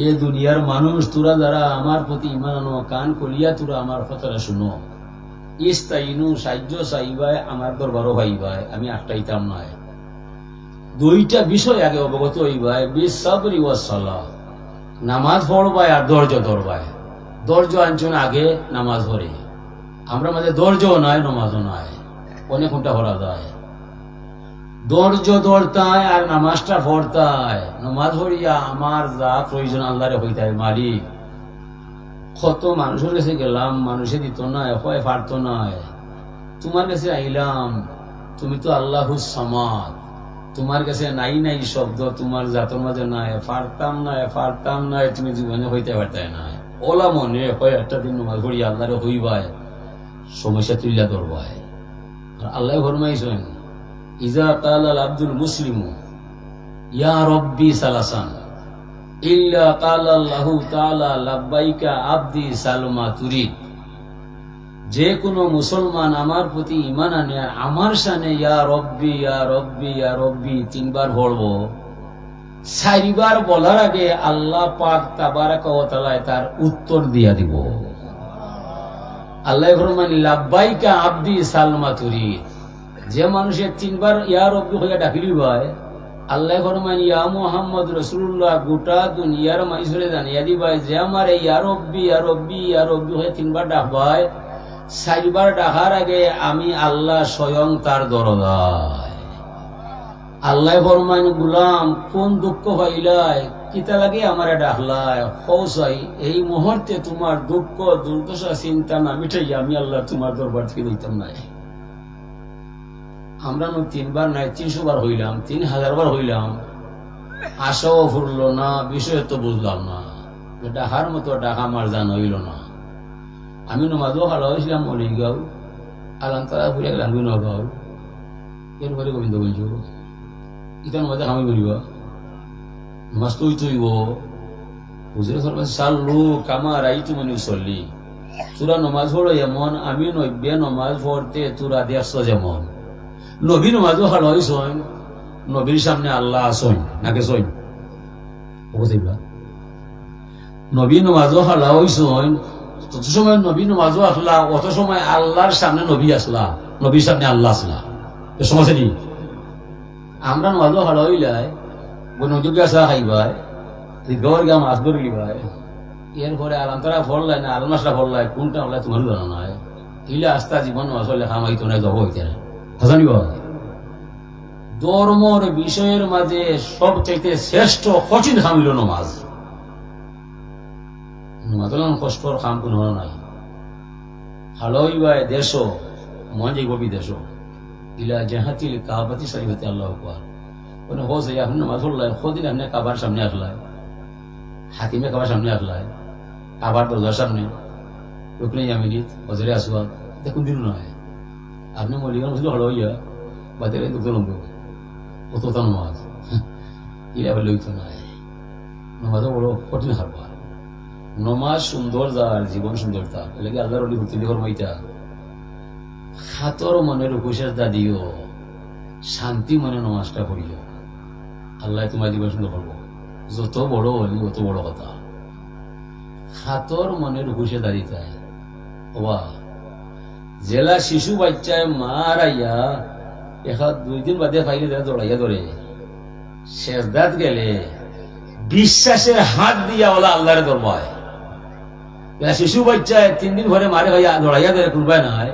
এ দুনিয়ার মানুষ, তোরা যারা আমার প্রতি ইমান আনো, কান কলিয়া তোরা আমার কথাটা শুনো। ইস্তাইনু, সাহায্য চাইবাই, আমার দরবারও ভাইবাই, আমি আটটাইতাম নয়। দুইটা বিষয় আগে অবগত হইবাই, বিসাবরি ওয়াস সালাহ, নামাজ পড়বাই আর ধৈর্য ধরবাই। ধৈর্য আনছুন আগে নামাজ পড়ে, আমরা মাঝে ধৈর্যও নাই নামাজও নাই, অনেক ঘন্টা পড়া যায়। ধৈর্য ধরতায় আর নামাজটা পড়তায়, নামাজ পড়িয়া আমার যা প্রয়োজন আল্লাহরে হইতায়। মালিক, কত মানুষের কাছে গেলাম, মানুষে দিত না, হয় পারত না, তোমার কাছে আইলাম, তুমি তো আল্লাহুস সামাদ, তোমার কাছে নাই নাই শব্দ, তোমার জাতর মাঝে নাই, পারতাম না, তুমি জীবনে হইতে পারতাই না। ওলা মনে হয় একটা দিন নামাজ পড়িয়া আল্লাহরে হইবায়, সমস্যা তুলিয়া ধরবায়। আর আল্লাহ ফরমাইছেন, ইজা কালাল আব্দুল মুসলিমু ইয়া রব্বি সালাসান ইল্লা কালাল্লাহু তাআলা লাব্বাইকা আব্দি সালমা তুরিদ। যে কোনো মুসলমান আমার প্রতি ঈমান আনে, আমার শানে ইয়া রব্বি ইয়া রব্বি ইয়া রব্বি তিনবার পড়ব, চারিবার বলার আগে আল্লাহ পাক তাবারাকা ওয়া তাআলা তার উত্তর দিয়া দিব। আল্লাহ ফরমান লাব্বাইকা আব্দি সালমা তুরিদ। যে মানুষের তিনবার ইয়া রব্বি হইয়া ডাকিলি ভাই, আল্লাহ ফরমান ইয়া মুহাম্মদ রাসূলুল্লাহ গোটা দুনিয়ার মানুষরে জানিয়া দিবাই যে আমার ইয়া রব্বি ইয়া রব্বি ইয়া রব্বি হয়ে তিনবার ডাকবাই, চারবার ডাকার আগে আমি আল্লাহ স্বয়ং তার দরজায়। আল্লাহ ফরমান গুলাম কোন দুঃখ পাইলাই, কিতা লাগে আমারে ডাকলাই, কৌসাই এই মুহূর্তে তোমার দুঃখ দুর্দশা চিন্তা না মিটাই আমি আল্লাহ তোমার দরবার থেকে দিতাম নাই। আমরা তিনবার নাই 300 বার হইলাম, 3000 বার হইলাম, আশাও ফুরল না, বিষয় তো বুঝলাম না, ডাকার মতো ডাকা আমার জান হইল না। আমি নমাজও খালা হয়েছিলাম মলিগাঁও, আলান্তরা ঘুরে গেলাম নগাঁও, এরপরে গোবিন্দগঞ্জ, ইটা নমাজে খামি বলিবা নমাজ তুই তুইব হুজুরে ফরমাইছে সাল্লু কামা রাইতুমুনি উসাল্লি। তোরা নমাজ পড়ো এমন আমি নব্বে নমাজ পড়তে তোরা দেখছো যেমন। নবী নমাজও খালা হয়েছেন, নবীর সামনে আল্লাহ আসেন নাকি সইন বুঝিবা। নবী নমাজও খালা হয়েছেন, তত সময় নবী নমাজও আসলা, অত সময় আল্লাহর সামনে নবী আসলা, নবীর সামনে আল্লাহ আসলা, সমস্যা নেই। আমরা নমাজও খালা হইলাই নজুকে আসা খাইবাই, গর গা মাছ ধরলি ভাই, এরপরে আলান্তরা ফললাই না আলমাসটা ফললাই, কোনটা হলাই তোমার জানা নাই। ইলে আস্তা জীবন আসলে খামাইতো না, জব হইতে না হাজানিব। ধর্মর বিষয়ের মাঝে সব চাইতে শ্রেষ্ঠ কঠিন খাম হইল নমাজ। নমাজ কষ্টর খাম কোন নাই। ভালো হইবাই দেশ মন যাইব বিদেশ, ইলা জাহাতিল কাবাতি শরীফতে আল্লাহ আকবার। মানে হোসে আপনি নামাজ পড়লাই, খোদিন আপনি কাবার সামনে আসলাই, হাতিমে কাবার সামনে আসলাই, কাবার দরজার সামনে রুকনে ইয়ামিনিত হজরে আসওয়াদ, দেখুন দিন নয় আপনি মলিগান মসজিদ হলো হইয়া বাজারে দুটো লম্ব অত নামাজ ইলা বলে হইতো নাই। নামাজও বড় কঠিন হারবার। নমাজ সুন্দর যার জীবন সুন্দর তার এলাকে আল্লাহর অলি ভর্তি কর্মাইতা খাতর মনের উপসের দা দিও, শান্তি মনে নমাজটা পড়িও, আল্লাহ তোমার জীবন সুন্দর করবো। যত বড় হলি অত বড় কথা। খাতর মনের উপসে দাঁড়িয়ে ওবা জেলা শিশু বাচ্চায় মারাইয়া এখন 2 দিন বাদে পাইলে তারা দৌড়াইয়া ধরে শেষদাত গেলে বিশ্বাসের হাত দিয়া ওলা আল্লাহরে ধরবায়। শিশু বাচ্চায় 3 দিন ঘরে মারে ভাইয়া দৌড়াইয়া ধরে করবায় নাই,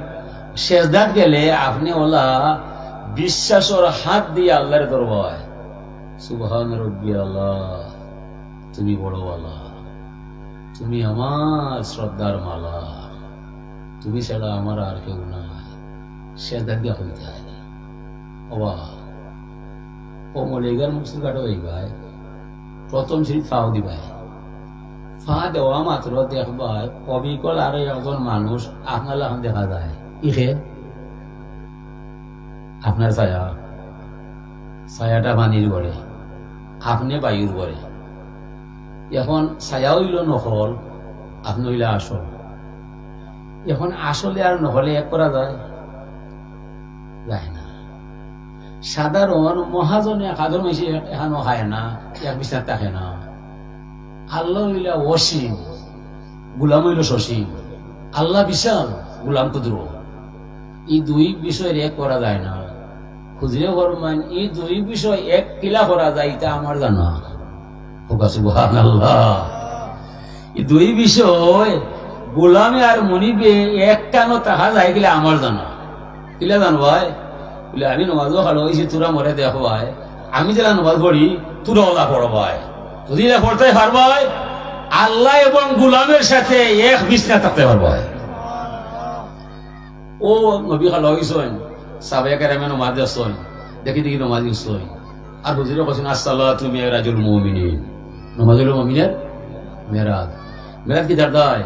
শেষদাত গেলে আপনি ওলা বিশ্বাসের হাত দিয়ে আল্লাহরে ধরবায়। সুবহান রব্বি আল্লাহ, তুমি বড় আল্লাহ, তুমি আমার শ্রদ্ধার মালা, তুমি ছাড়া আমার আর কেউ নাই। শেষদাত দিয়া হয়ে যায় ওবা ও মলিগার মুসলিম কাটো এই ভাই প্রথম সিঁড়ি ফাও দিবাই, ফা দেওয়া মাত্র দেখবাই অবিকল আরো একজন মানুষ আপনার এখন দেখা যায়, ইহে আপনার ছায়া, ছায়াটা পানির গড়ে, আপনি বায়ুর গড়ে। এখন ছায়া হইল নকল, আপনি হইলে আসল। এখন আসলে আর নহলে এক করা যায় যায় না। সাধারণ মহাজনে সাধারণ এখানেও খায় না, এক বিছানা থাকে না, আল্লাহ হইলা অসীম, গুলাম হইল সসীম। আল্লাহ বিশাল, গুলাম ক্ষুদ্র। এই দুই বিষয়ের এক করা যায় না। খুঁজলে ফরমান এই দুই বিষয় এক কিলা করা যায়, এটা আমার জানা। সুবহানাল্লাহ। এই দুই বিষয় গোলামে আর মনিবে এক টানো তাহা যায় গেলে আমার জানা। কিলা জানো ভাই? বলে আমি নমাজও ভালো হয়েছি, তোরা মরে দেখো ভাই। আমি যারা নমাজ পড়ি তোরা ওলা পড়ো ভাই। যদি এরা পড়তে পারবাই আল্লাহ এবং গোলামের সাথে এক বিছনা থাকতে পারবাই। ও নবী খালো হয়েছেন, সাহাবায়ে কেরামে নমাজ আসছেন, দেখি দেখি নমাজ আসছেন। আর হুজুরে বলছেন আসসালাতু মিরাজুল মুমিনিন, নমাজুল মুমিনের মেরাজ। মেরাজ কি তার দায়?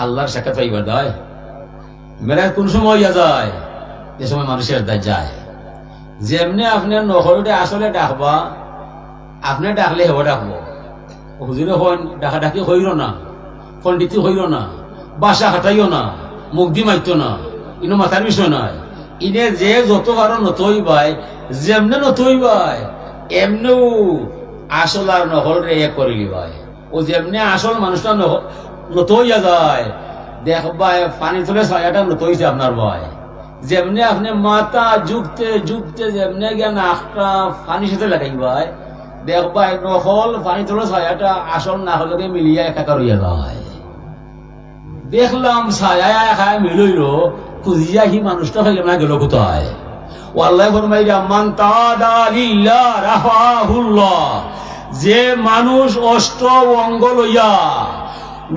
আল্লাহর সাক্ষাৎ পাইবার দায়। মেরাজ কোন সময় যায়? যে সময় মানুষের দায় যায়। যেমনি আপনার নহরটা আসলে ডাকবা, আপনি ডাকলে হেব ডাকবো। হুজুরে হন ডাকা ডাকি হইল না, পণ্ডিতি হইল না, বাসা হাঁটাইও না, মুগ্ধি মাইত না, ইনো মাথার বিষয় নয়। ইনে যে যত কারো নতই ভাই, যেমনে নতই ভাই এমনেও আসল আর নহর রে এক করিলি ভাই। ও যেমনে আসল মানুষটা নতইয়া যায়, দেখবা পানি তুলে ছায়াটা নতইছে আপনার ভাই। যেমনে আপনি মাথা যুগতে যুগতে যেমনে জ্ঞান আখটা পানির সাথে লাগাই ভাই, দেখবা নহল পানি তুলে ছায়াটা আসল না হলে মিলিয়া একাকার হইয়া যায়। দেখলাম ছায়া খায় মিলইল, খুঁজিয়া হি মানুষটা হইলে না গেল কোথায়? ও আল্লাহ ফরমাইয়া মান তাদা লিল্লাহ রাফাহুল্লাহ, যে মানুষ অষ্ট অঙ্গ লইয়া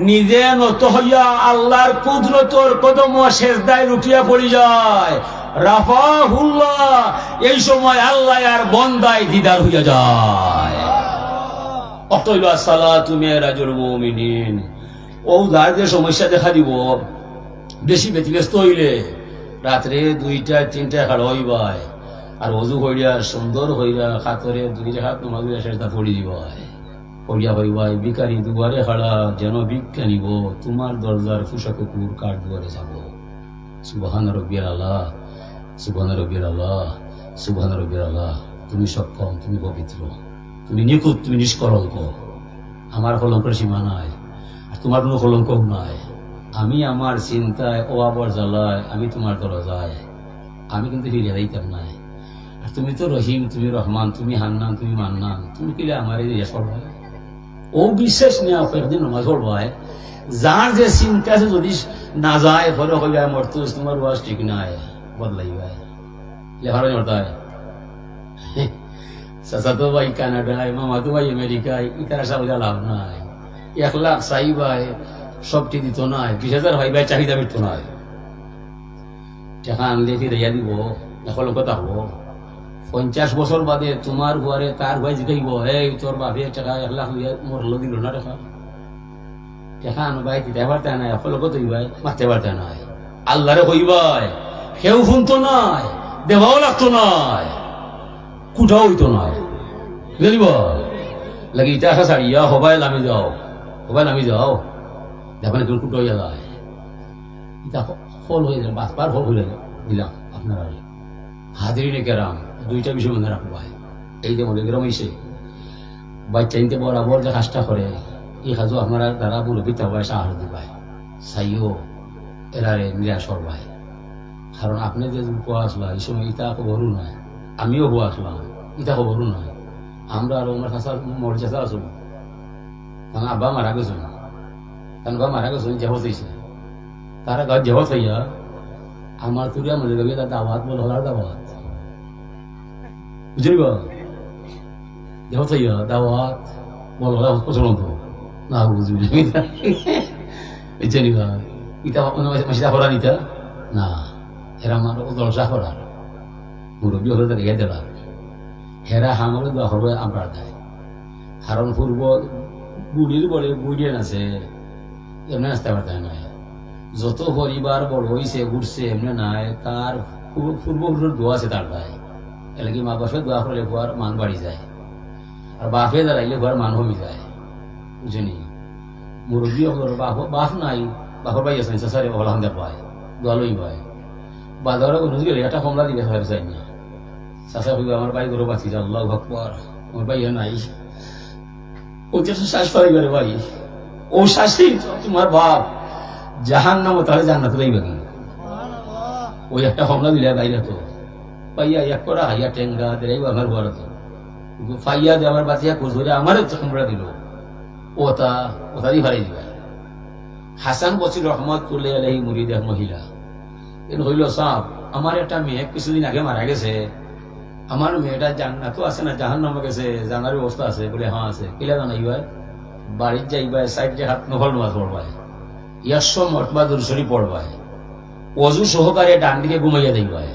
নিজে নত হইয়া আল্লাহর কুদরতর কদম সেজদায় লুটিয়া পড়ি যায়, রাফাহুল্লাহ, এই সময় আল্লাহ আর বন্দায় দিদার হইয়া যায়। অতএব সালাতু মিরাজুল মুমিনিন। ও যার যে সমস্যা দেখা দিব, বেশি ব্যতিব্যস্ত হইলে রাত্রে 2টা 3টা খাড় হইবাই, আর অজু হইয়া সুন্দর হইয়া খাতরে 2 হাত নমাজ সেজদা পড়ি দিবাই, পড়িয়া হইবাই ভিখারি দুয়ারে খাড়া যেন ভিক্ষা নিব, তোমার দরজার ফুসা কুকুর কার দুয়ারে যাব। সুবহান রাব্বিয়াল আলা, সুবহান রাব্বিয়াল আলা, সুবহান রাব্বিয়াল আলা। তুমি সক্ষম, তুমি পবিত্র, তুমি নিখুঁত, তুমি নিষ্কলঙ্ক। আমার কলঙ্কের সীমা নাই, আর তোমার কোনো কলঙ্ক নাই। আমি আমার চিন্তায় ও আবার জ্বালায় আমি তোমার দরজায়, আমি কিন্তু ফিরিয়ে দিতাম নাই। আর তুমি তো রহিম, তুমি রহমান, তুমি হান্নান, তুমি মান্নান, তুমি কিলে আমার এই সবাই ও বিশ্বাস নেওয়া একদিন নমাজ পড়বায়। যার যে চিন্তা আছে যদি না যায় ফলে হয়ে যায় মরতুস, তোমার ওয়াজ ঠিক নাই, বদলাই ভাই লেখার মরতায়। চাচা তো ভাই কানাডায়, মামা তো ভাই আমেরিকায়, ইতারা সাবজা লাভ নাই। 1 লাখ চাই ভাই সবটি দিত নাই, 20,000 ভাই ভাই চাহিদা মিটতো নাই। টাকা আনলে ফিরাইয়া দিব, এখন কথা হবো 50 বছর বাদে তোমার ঘরে তার ভাই জিগাইব, এই তোর বাপে টাকা 1 লাখ মরলো দিল না, টাকা আনো ভাই দিতে পারতে নাই, এখন কত ভাই মারতে পারতে নাই। আল্লাহরে কইবাই, কেউ শুনতো নাই, দেওয়াও লাগতো নাই, কুটাও হইতো নাই, বুঝলিব লাগি ইটা আসা ছাড়িয়া হবাই নামি যাও, হবাই নামি যাও, দেখবেন কেউ কুটো হইয়া যায়। ইটা ফল হয়ে যায়, 5 বার ফল হয়ে দিলাম আপনারা। হাজিরিনে কেরাম 2টা বিষয় মনে রাখবো ভাই। এই যে মনে গ্রাম এসে বাচ্চা ইনতে বরাবর যে কাজটা করে, এই কাজও আপনারা দ্বারা মুরব্বী তাবায় সাহায্য দিবাই, চাইও এরারে নিরাশর ভাই। কারণ আপনি যে কোয়া আসলা এই সময় ইটা খবরও নাই, আমিও হওয়া আসলাম, ইটা খবরও নাই। আমরা আর আমার কাছে মর্যাদা আছো, কারণ আব্বা মারা গেছো না, কারণ বা মারা গেছো জেহত হয়েছে, তারা গাছ জেহত হইয়া আমার তুরিয়া মনে গেলে তার দাওয়াত বল হলার দাওয়াত, বুঝলি বা জেহত হইয়া দাওয়াত বল হলা পছন্দ না, বুঝবি জানিবা ইটা মাসিদা করা নিতা না, এরা আমার দরজা করার মুরব্বী হলে তার ইয়ে দেওয়ার, হেরা হামলে দেওয়া হবে আমরা দেয়। কারণ পূর্ব বুড়ির বলে বুড়িয়ে আছে, এমনি আসতে পারতে নাই। যত পরিবার বড় হয়েছে ঘুরছে এমনি নাই, তার পূর্বপুরুষের দোয়া আছে তার গায়ে। এলাকি মা বাপের দোয়া করলে ঘর মান বাড়ি যায়, আর বাপে দাঁড়াইলে ঘর মান কমি যায়, বুঝেনি? মুরব্বী বাপ নাই, বাপর ভাই আছে সারে ভালো পায়, দোয়া লই পায়, বাজারে নদী গেলে একটা কমলা দিকে সাহেব চাই না, চাষা হইবে আমার ভাই গরু বাঁচি, আল্লাহু আকবার, আমার ভাই নাই ওদের শ্বাস পাই করে ভাই, ও শ্বাসেই তোমার বাপ জাহান নাম, তাহলে জান্নাত যাইবে কি? ওই একটা হমলা দিলে বাইরে তো পাইয়া এক করা হাইয়া টেঙ্গা দেরাইব আমার ঘর তো ফাইয়া দিয়ে আমার বাঁচিয়া কোচ ধরে আমার চমড়া দিল, ওটা ওটা দিয়ে ভাড়াই দিবা। হাসান বসির রহমতুল্লাহ আলাইহি মুরিদ এক মহিলা হইল, সাপ আমার একটা মেয়ে কিছুদিন আগে মারা গেছে, আমার মেয়েটা জান্নাত আছে না জাহান নামে গেছে, জানার ব্যবস্থা আছে? বলে হ্যাঁ আছে। কিলা জানাইবাই? বাড়ির যাইবাই, সাইডে হাত নফল নামাজ পড়বাই, 100 মরতবা দুরূদ শরীফ পড়বাই, ওযু সহকারে ডান দিকে ঘুমাইয়া দিবাই,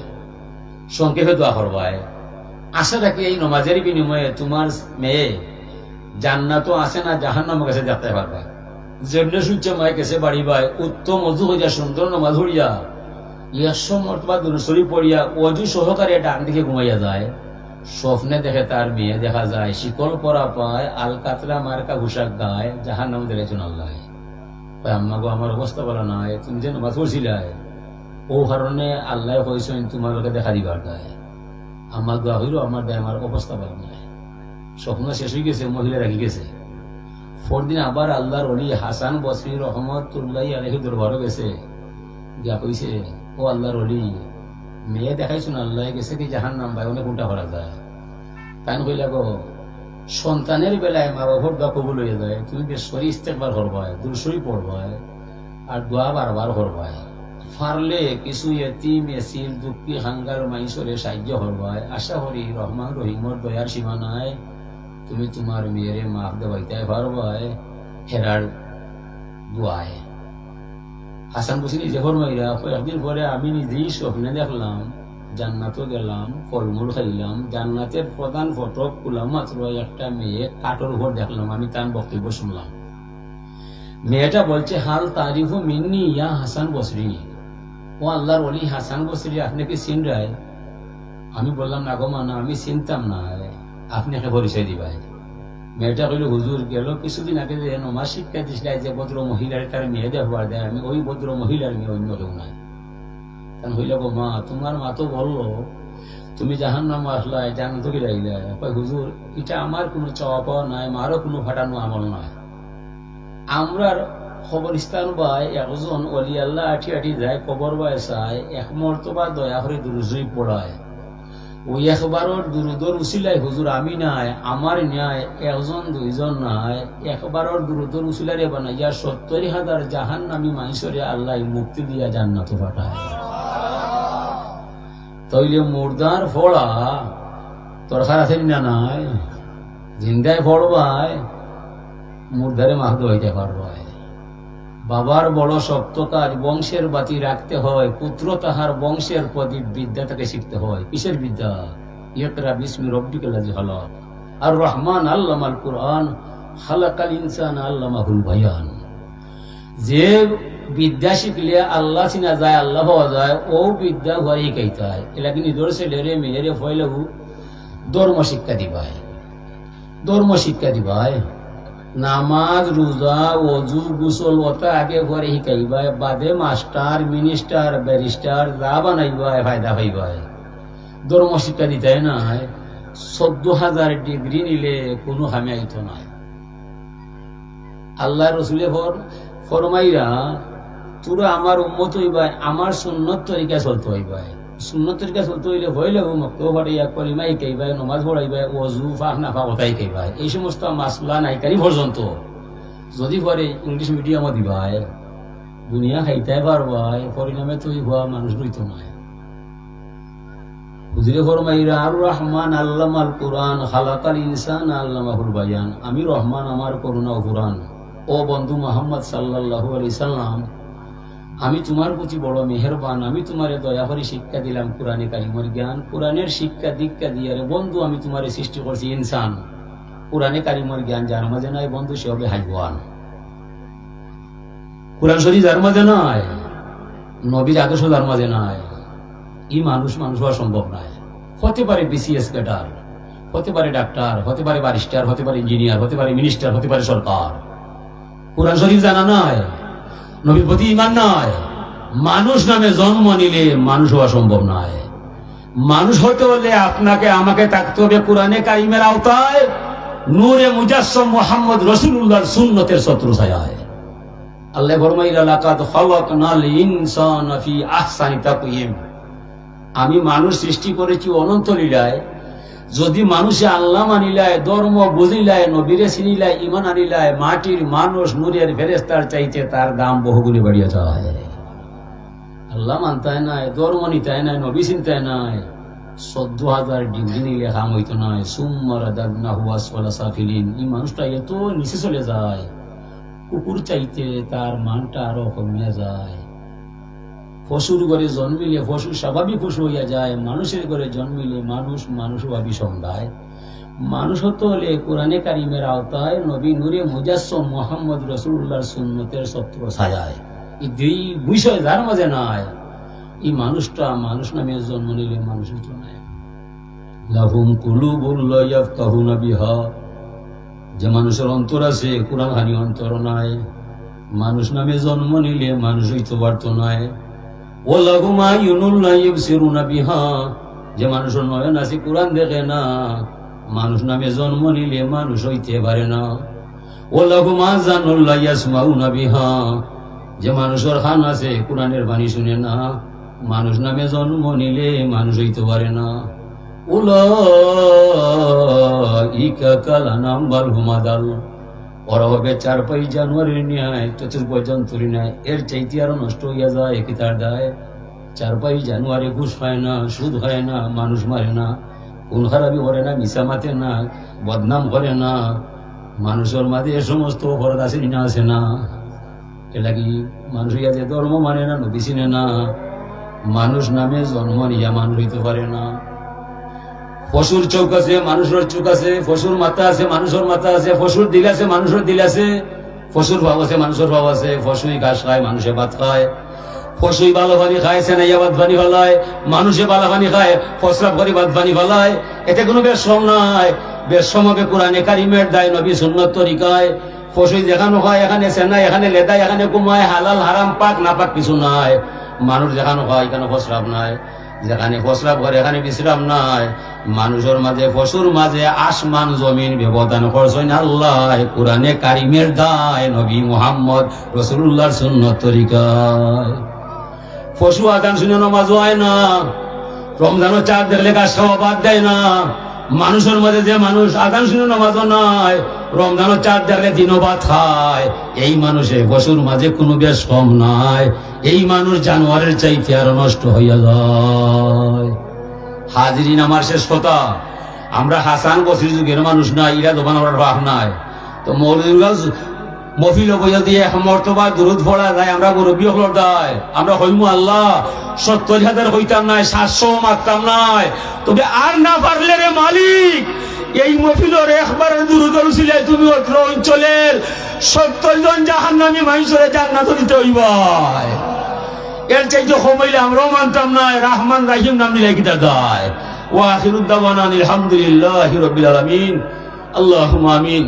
সংক্ষেপে দোয়া করবাই। আশা রাখি এই নমাজের বিনিময়ে তোমার মেয়ে জান্নাতও আছে না জাহান নামে গেছে যেতে পারবা। যেমনি সূর্য মায় গেছে বাড়িবাই, উত্তম অজু হইয়া সুন্দর নমাজ হইয়া 100 মরতবা দুরূদ শরীফ পড়িয়া ওযু সহকারে ডান দিকে ঘুমাইয়া যায়। স্বপ্নে দেখে তার মেয়ে দেখা যায় শিকল পরা পায়, আল কাতরা মার্কা পোশাক গায়, জাহান নাম দেখেছেন আল্লাহ। আম্মা গো আমার অবস্থা বলা নাই, তুমি যে নমাজ পড়ছিলাই ও কারণে আল্লাহ কইছেন তোমার লোকে দেখা দিবার গায়। আমার দোয়া হইল আমার দেয় আমার অবস্থা বলা নাই। স্বপ্ন শেষ হয়ে গেছে, মহিলা রাখি গেছে। পরদিন আবার আল্লাহর ওলি হাসান বসরি রহমতুল্লাহ আলাইহি দরবারে গেছে, গিয়া কইছে ও আল্লাহর ওলি মেয়ে দেখাইছো না আল্লাহ গেছে কি জাহান নাম ভাই, অনেক উল্টা করা যায়। তাই কইলা গো সন্তানের বেলায় মা বাবার দোয়া কবুল হয়ে যায়, তুমি বেশ করে ইস্তেগফার করবাই, দুরূদ শরীফ পড়বাই আর দোয়া বারবার করবাই। পারলে কিছু এতিম এসির দুঃখী হাঙ্গার মাইসরে সাহায্য করবাই। আশা করি রহমান রহিমর দয়ার সীমা নাই, তুমি তোমার মেয়েরে মাফ দেওয়াইতে পারবাই হেরার দোয়ায়। হাসান বসরি যে ফরমাইরা কয়েকদিন পরে আমি নিজেই স্বপ্নে দেখলাম জান্নাতও গেলাম, ফলমূল খাইলাম, জান্নাতের প্রধান ফটক খুলাম মাত্র একটা মেয়ে কাঠের উপর দেখলাম। আমি তার বক্তব্য শুনলাম, মেয়েটা বলছে হাল তারিফ মিন্নি ইয়া হাসান বসরি, ও আল্লাহর ওলি হাসান বসরি আপনি কি চিন রায়? আমি বললাম না গো মানা আমি চিনতাম না, আপনি একে পরিচয় দিবাই। মেয়েটা কইল হুজুর গেল কিছুদিন আগে যে নমাজ শিক্ষা দিছিলাই যে ভদ্র মহিলার তার মেয়ে দেখবার দেয়, আমি ওই ভদ্র মহিলার মেয়ে, অন্য কেউ নাই। কারণ হইল গো মা তোমার মা তো বললো তুমি জাহান নাম আসলাই জান্নাত কি রাইলা। হুজুর এটা আমার কোনো চাওয়া পাওয়া নাই, মারও কোনো ফাটানো আমল নাই। আমরার খবরস্থান বাই একজন অলি আল্লাহ আঠি আঠি যায়, কবর বাই চায়, এক মর্তবা দয়া করে দুরূদ শরীফ পড়ায়। ওই একবারের দুরুদর উসিলাই হুজুর আমি নাই, আমার ন্যায় একজন দুইজন নাই, একবারের দুরুদর উসিলারে বানাইয়া 70,000 জাহান নামি মাইসরে আল্লাহ মুক্তি দিয়া জান্নাতে পাঠায়। তইলে মুর্দার ফড়া তরকার আছে না নাই, জিন্দায় ফড়বাই মুর্দারে মাহদ হইতে পারবাই। বাবার বড় শক্ত কাজ, বংশের বাতি রাখতে হয়, পুত্র তাহার বংশের প্রদীপ, বিদ্যা তাকে শিখতে হয়। কিসের বিদ্যা? ইকরা বিসমি রব্বিকাল লাযী খালাক, আর রহমান আল্লামাল কুরআন, খালাকাল ইনসান আল্লামাহুল বায়ান। যে বিদ্যা শিখলে আল্লাহ চিনা যায়, আল্লাহ পাওয়া যায়, ও বিদ্যা ঘরে শিখাইতে হয়। এলা কি নিজের ছেলেরে মেয়েরে ফয়লেও ধর্ম শিক্ষা দিবাই, ধর্ম শিক্ষা দিবাই। নামাজ রোজা ওযু গোসল ওটা আগে ঘরে শিখাইবাই, বাদে মাস্টার মিনিস্টার ব্যারিস্টার যা বানাইবাই ফায়দা পাইবাই। ধর্ম শিক্ষা দিতে নাই। 14,000 ডিগ্রি নিলে কোনো হামে আইত নাই। আল্লাহ রসুলে ফরমাইরা তোরা আমার উম্মত হইবাই, আমার সুন্নত তরিকা চলতে হইবাই। সুন্নত তরিকা চলতে হইলে হইলেও মক্তব পড়াইয়া কলিমা শিখাইবাই, নমাজ পড়াইবাই, ওযু ফাঁক নাফা কথা শিখাইবাই। এই সমস্ত মাসলা নাইকারি পর্যন্ত যদি পরে ইংলিশ মিডিয়ামও দিবাই, দুনিয়া খাইতে পারবাই, পরিণামে তৈরি হওয়া মানুষ রইত নাই। হুজুরে ফরমাইরা আর রহমান আল্লামাল কুরআন, খালাকাল ইনসান আল্লামাহুল বায়ান। আমি রহমান, আমার করুণা ও কুরআন। ও বন্ধু মুহাম্মদ সাল্লাল্লাহু আলাইহি সাল্লাম, আমি তোমার প্রতি বড় মেহেরবান। আমি তোমারে দয়া করে শিক্ষা দিলাম কোরআনে কারিমের জ্ঞান। কোরআনের শিক্ষা দীক্ষা দিয়ে রে বন্ধু আমি তোমারে সৃষ্টি করছি ইনসান। কোরআনে কারিমের জ্ঞান যার মাঝে নাই বন্ধু সে হবে হাইওয়ান। কোরআন শরীফ যার মাঝে নাই, নবীর আদর্শ যার মাঝে নাই, এই মানুষ হওয়া সম্ভব নয়। হতে পারে বিসিএস ক্যাডার, হতে পারে ডাক্তার, হতে পারে ব্যারিস্টার, হতে পারে ইঞ্জিনিয়ার, হতে পারে মিনিস্টার, হতে পারে সরকার। কোরআন শরীফ জানা নাই, নবীর প্রতি ঈমান নাই, মানুষ নামে জন্ম নিলে মানুষ হওয়া সম্ভব নয়। মানুষ হতে হলে আপনাকে আমাকে থাকতে হবে কোরআনে কারিমের আওতায়, নূরে মুজাসসাম মুহাম্মদ রাসূলুল্লাহর সুন্নতের ছত্র ছায়ায়। আল্লাহ ফরমাইলা লাকাদ খালাকনাল ইনসানা ফি আহসানি তাকওয়িম, আমি মানুষ সৃষ্টি করেছি অনন্ত লীলায়। যদি মানুষে আল্লাহ মানিলায়, ধর্ম বুঝিলায়, নবীরে চিনিলায়, ঈমান আনিলায়, মাটির মানুষ নূরের ফেরেশতার চাইতে তার দাম বহুগুণে বাড়িয়ে যায়। আল্লাহ মানতায় নাই, ধর্ম নিতায় নাই, নবী চিন্তায় নাই, 14,000 ডিগ্রি নিলে কাম হইতো নাই। সুম্মা রাদাদনাহু আসফালা সাফিলিন, এই মানুষটা এত নিচে চলে যায়, কুকুর চাইতে তার মানটা আরো কমিয়া যায়। পশুর ঘরে জন্মিলে পশু স্বাভাবিক পশু হইয়া যায়, মানুষের ঘরে জন্মিলে মানুষ ভাবি সন্ধ্যায়। মানুষ হতে হলে কোরআনে কারিমের আওতায় নবী নূরে মুজাসসাম মুহাম্মদ রাসূলুল্লাহর সুন্নতের ছত্র ছায়ায়। এই দুই বিষয় যার মাঝে নাই, এই মানুষটা মানুষ নামে জন্ম নিলে মানুষ হইতো না। লাহুম কুলুবুন লা ইয়াফকাহুনা বিহা, যে মানুষের অন্তর আছে কোরআন হানি অন্তর নাই, মানুষ নামে জন্ম নিলে মানুষ হইতে পারত নাই। ওয়ালাহুম আয়ুনুন লা ইবসিরুনা বিহা, যে মানুষের নয়ন আছে কোরআন দেখে না, মানুষ নামে জন্ম নিলে মানুষ হইতে পারে না। ওয়ালাহুম আযানুন লা ইয়াসমাউনা বিহা, যে মানুষের কান আছে কোরআনের বাণী শুনে না, মানুষ নামে জন্ম নিলে মানুষ হইতে পারে না। উলাইকা কালানাম বাল হুম আদাল, ওরা হবে চার পাই জানুয়ারির ন্যায়, চতুর্থ জন্তুর ন্যায়, এর চাইতে আরো নষ্ট হইয়া যায় কি তার দায়। চার পাই জানুয়ারি ঘুষ পায় না, সুদ হয় না, মানুষ মারে না, খুন খারাপি করে না, মিশা মাতে না, বদনাম করে না, মানুষের মাঝে এ সমস্ত অপরাধ আছে না আছে না। এটা কি মানুষ হইয়া যে ধর্ম মানে না, নবী চিনে না, মানুষ নামে জন্ম নিয়া মানুষ হইতে পারে না। পশুর চোখ আছে, মানুষের চোখ আছে, পশুর মাথা আছে, মানুষের মাথা আছে, পশুর দিল আছে, মানুষের দিল আছে, পশুর ভাব আছে, মানুষের ভাব আছে। পশুই ঘাস খায়, মানুষে ভাত খায়, পশুই ভালো পানি খায়, সেনাইয়া ভাত পানি ফেলায়, মানুষে ভালো পানি খায়, প্রস্রাব করে ভাত পানি ফেলায়। এতে কোনো বেশম নাই, বেশম হবে কোরআনে কারিমের দায়, নবী সুন্নত তরিকায়। পশুই যেখানে হয় এখানে সেনাই, এখানে লেদায়, এখানে কুমায়, হালাল হারাম পাক না পাক কিছু নাই। মানুষ যেখানে হয় এখানে প্রস্রাব নাই, যেখানে প্রস্রাব করে এখানে বিশ্রাম নাই। মানুষের মাঝে পশুর মাঝে আসমান জমিন ব্যবধান করছেন আল্লাহ কোরআনে কারিমের দায়, নবী মুহাম্মদ রাসূলুল্লাহর সুন্নত তরিকায়। পশু আদান শুনে নামাজ হয় না, রমজানও চাঁদ দেখলে ঘাস খাওয়া বাদ দেয় না। মানুষের মাঝে যে মানুষ আদান শুনে নামাজও নাই, রমজানও চাঁদ দেখলে দিনও ভাত খায়, এই মানুষে পশুর মাঝে কোনো বেশ কম নাই। এই মানুষ জানোয়ারের চাইতে আরো নষ্ট হইয়া যায়। হাজিরিন, আমার শেষ কথা, আমরা হাসান বসির যুগের মানুষ নাই, ইরা দোকান করার ভাব নাই। তো মৌলভীরা মফিল বইয়া দিয়ে মর্তবা দুরুদ পড়া যায়, আমরা মুরব্বী হল দায়, আমরা হইমু আল্লাহ 70,000 হইতাম নাই, 700 মারতাম নাই। তবে আর না পারলে রে মালিক, এই মফিলের একবারের দুরুদ ছিল, তুমি অত্র অঞ্চলের 70 জন জাহান্নামী মানুষের জান্নাত দিতে হইবাই। এর চাইতে কমাইলে আমরাও মানতাম নাই। রাহমান রাহিম নাম নিলে কিতা দায়। ওয়া আখিরুদ দাওয়ানা আলহামদুলিল্লাহি রাব্বিল আলামিন। আল্লাহুম্মা আমিন।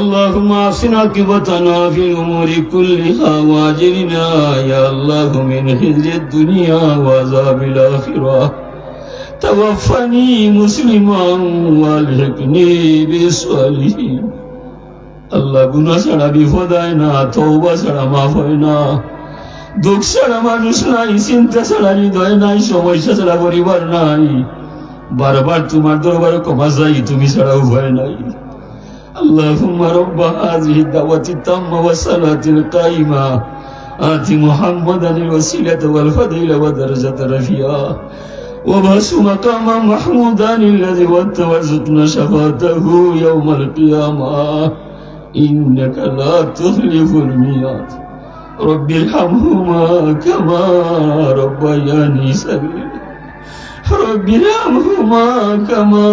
اللهم احسن عاقبتنا في الامور كلها واجرنا يا الله من خزي الدنيا وعذاب الاخره توفني مسلما والحقني بالصالحين। আল্লাহ গুনাহ ছাড়া বিপদ হয় না, তওবা ছাড়া মাফ হয় না, দুঃখ ছাড়া মানুষ নাই, চিন্তা ছাড়া হৃদয় নাই, সমস্যা ছাড়া পরিবার নাই। বারবার তোমার দরবারে ক্ষমা চাই, তুমি ছাড়া উপায় নাই। اللهم رب هذه الدعوة التامة والصلاة القائمة آت محمدا الوسيلة والفضيلة ودرجة الرفيعة وابعثه مقاما محمودا الذي وارزقنا شفاعته يوم القيامة إنك لا تخلف الميعاد رب ارحمهما كما ربياني صغيرا رب ارحمهما كما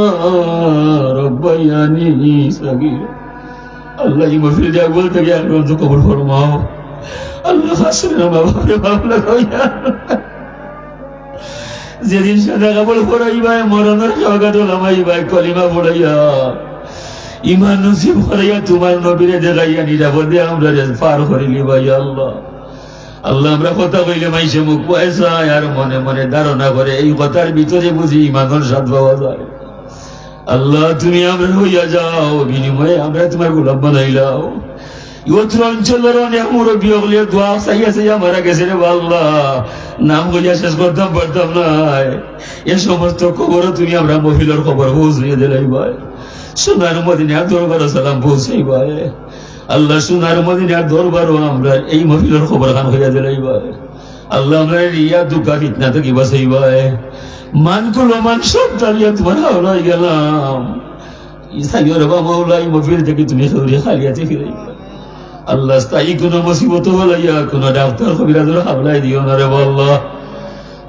ربياني صغيرا। আল্লাহ এই মাহফিল যা বলতে গিয়ে এখন তো কবুল ফরমাও আল্লাহ। হাসিনা বাবারে বাবলা কইয়া যেদিন সাদা কাপড় পরাইবাই, মরণের সওগাত লামাইবাই, কলিমা পড়াইয়া ঈমান নসিব করাইয়া তোমার নবীরে দেখাইয়া নিরাপদে আমরা পার করিলি ভাই আল্লাহ। আল্লাহ আমরা কথা কইলে মাইসে মুখ পয়সায় আর মনে মনে ধারণা করে এই কথার ভিতরে বুঝি ইমানের স্বাদ পাওয়া যায়। আল্লাহ তুমি আমরা হইয়া যাও, বিনিময়ে আমরা তোমার গোলাম বানাইলাও। ইয়ত্র অঞ্চলের অনেক মুরব্বী হলে দোয়া চাইয়া চাইয়া মারা গেছে রে আল্লাহ, নাম হইয়া শেষ করতাম পারতাম নাই। এ সমস্ত খবরও তুমি আমরা মহিলার খবর পৌঁছাইয়া দিলাই ভাই। সোনার মদিনার দরবারও সালাম পৌঁছাই ভাই। আল্লাহ সোনার মদিনার দরবারও আমরা এই মহিলার খবর খান হইয়া দিলাই ভাই। আল্লাহ আমরা রিয়া দুঃখা ফিতনা থেকে বাঁচাই ভাই। মান কুলো মান সব দাঁড়িয়ে তোমার হাওড়াই গেলাম। ইসাইয়র বা মৌলাই মফিল থেকে তুমি খালিয়াতে ফিরে আল্লাহ স্থায়ী কোনো মুসিবত হলাইয়া কোনো ডাক্তার কবিরাজের হামলায় দিও না রে আল্লাহ।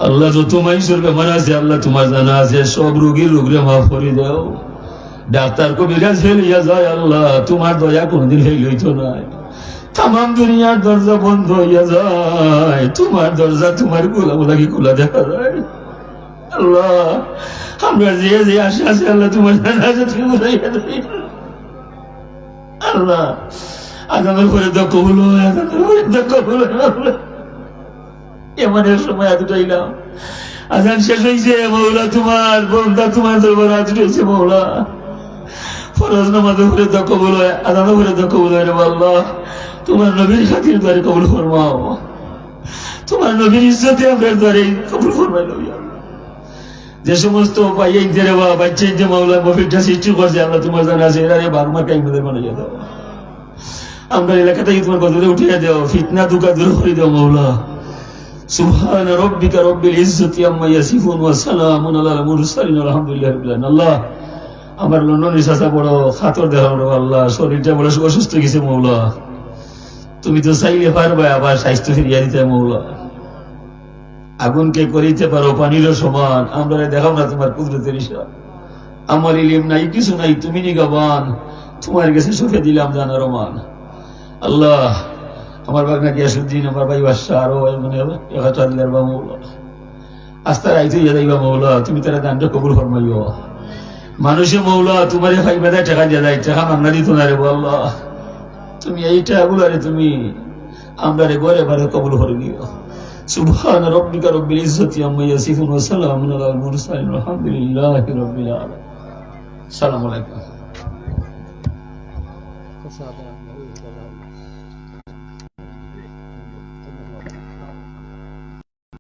আল্লাহ যত মানুষের বেমার আছে আল্লাহ তোমার জানা আছে, সব রোগীর রোগরে মাফ করে দাও। ডাক্তার কবিরাজ ফেলিয়া যায় আল্লাহ, তোমার দয়া কোনদিন ফেল হইতো নাই। তাম দুনিয়ার দরজা বন্ধ হইয়া যায়, তোমার দরজা তোমার গোলাগুলাকে খোলা দেখা যায়। আল্লাহ আমরা যে যে আশা আছে আল্লাহ তোমার জানা আছে, তুমি উড়াইয়া দেয় আল্লাহ। আজানের পরে তো কবুল হয়, আজানের পরে তো কবুল হয়। এমন এক সময় হাত উঠাইলাম, আজান শেষ হয়েছে মৌলা, তোমার বন্ধা তোমার দরবার হাত উঠেছে মৌলা। ফরজ নামাজের পরে তো কবুল হয়, আজানের পরে তো কবুল হয় রে আল্লাহ। তোমার নবীর খাতির দ্বারে কবুল ফরমাও, তোমার নবীর ইজ্জতে আমরা দ্বারে কবুল ফরমাই লই। যে সমস্ত পাইয়াইতে বা বাচ্চাইতে মাওলা মফিলটা সৃষ্টি করছে আল্লাহ তোমার জানা আছে, এরা বাগমার কাইমদের বানাইয়া দাও। আমরা এলাকা থেকে তোমার কদরে উঠিয়ে দাও, ফিতনা দুকা দূর করে দাও মৌলা। সুবহান রাব্বিকা রাব্বিল ইজ্জাতি আম্মা ইয়াসিফুন ওয়া সালামুন আলাল মুরসালিন আলহামদুলিল্লাহি রাব্বিল আলামিন। আল্লাহ আমার লন্ডনের চাচা বড় খাতর দেখানো আল্লাহ, শরীরটা বড় অসুস্থ গেছে মৌলা। তুমি তো চাইলে পারবা আবার স্বাস্থ্য ফিরিয়ে দিতে মৌলা। আগুনকে করিতে পারো পানিরও সমান, আমরা দেখাও না তোমার কুদরতের ইশারা। আমার ইলিম নাই কিছু নাই, তুমি নিগাবান, তোমার কাছে সুখে দিলাম জানার মান। আল্লাহ আমার বাগনা গিয়াসুদ্দিন, আমার ভাই বাদশা, আরো মানে একটা দিলার বা মৌলা আস্তার আইতে যাইবা মৌলা, তুমি তারা দানটা কবুল ফরমাইও। মানুষে মৌলা তোমারে ভাই বেদায় টাকা দিয়ে দেয়, টাকা মাংনা দিত না রে আল্লাহ। তুমি এই টাকাগুলারে তুমি আমরা রে ঘরে বারে কবুল করে দিও। সুবহান রাব্বিকা রাব্বিল ইজ্জাতি আম্মা ইয়াসিফুন ওয়া সালামুন আলাল মুরসালিন আলহামদুলিল্লাহি রাব্বিল আলামিন। আসসালামু আলাইকুম।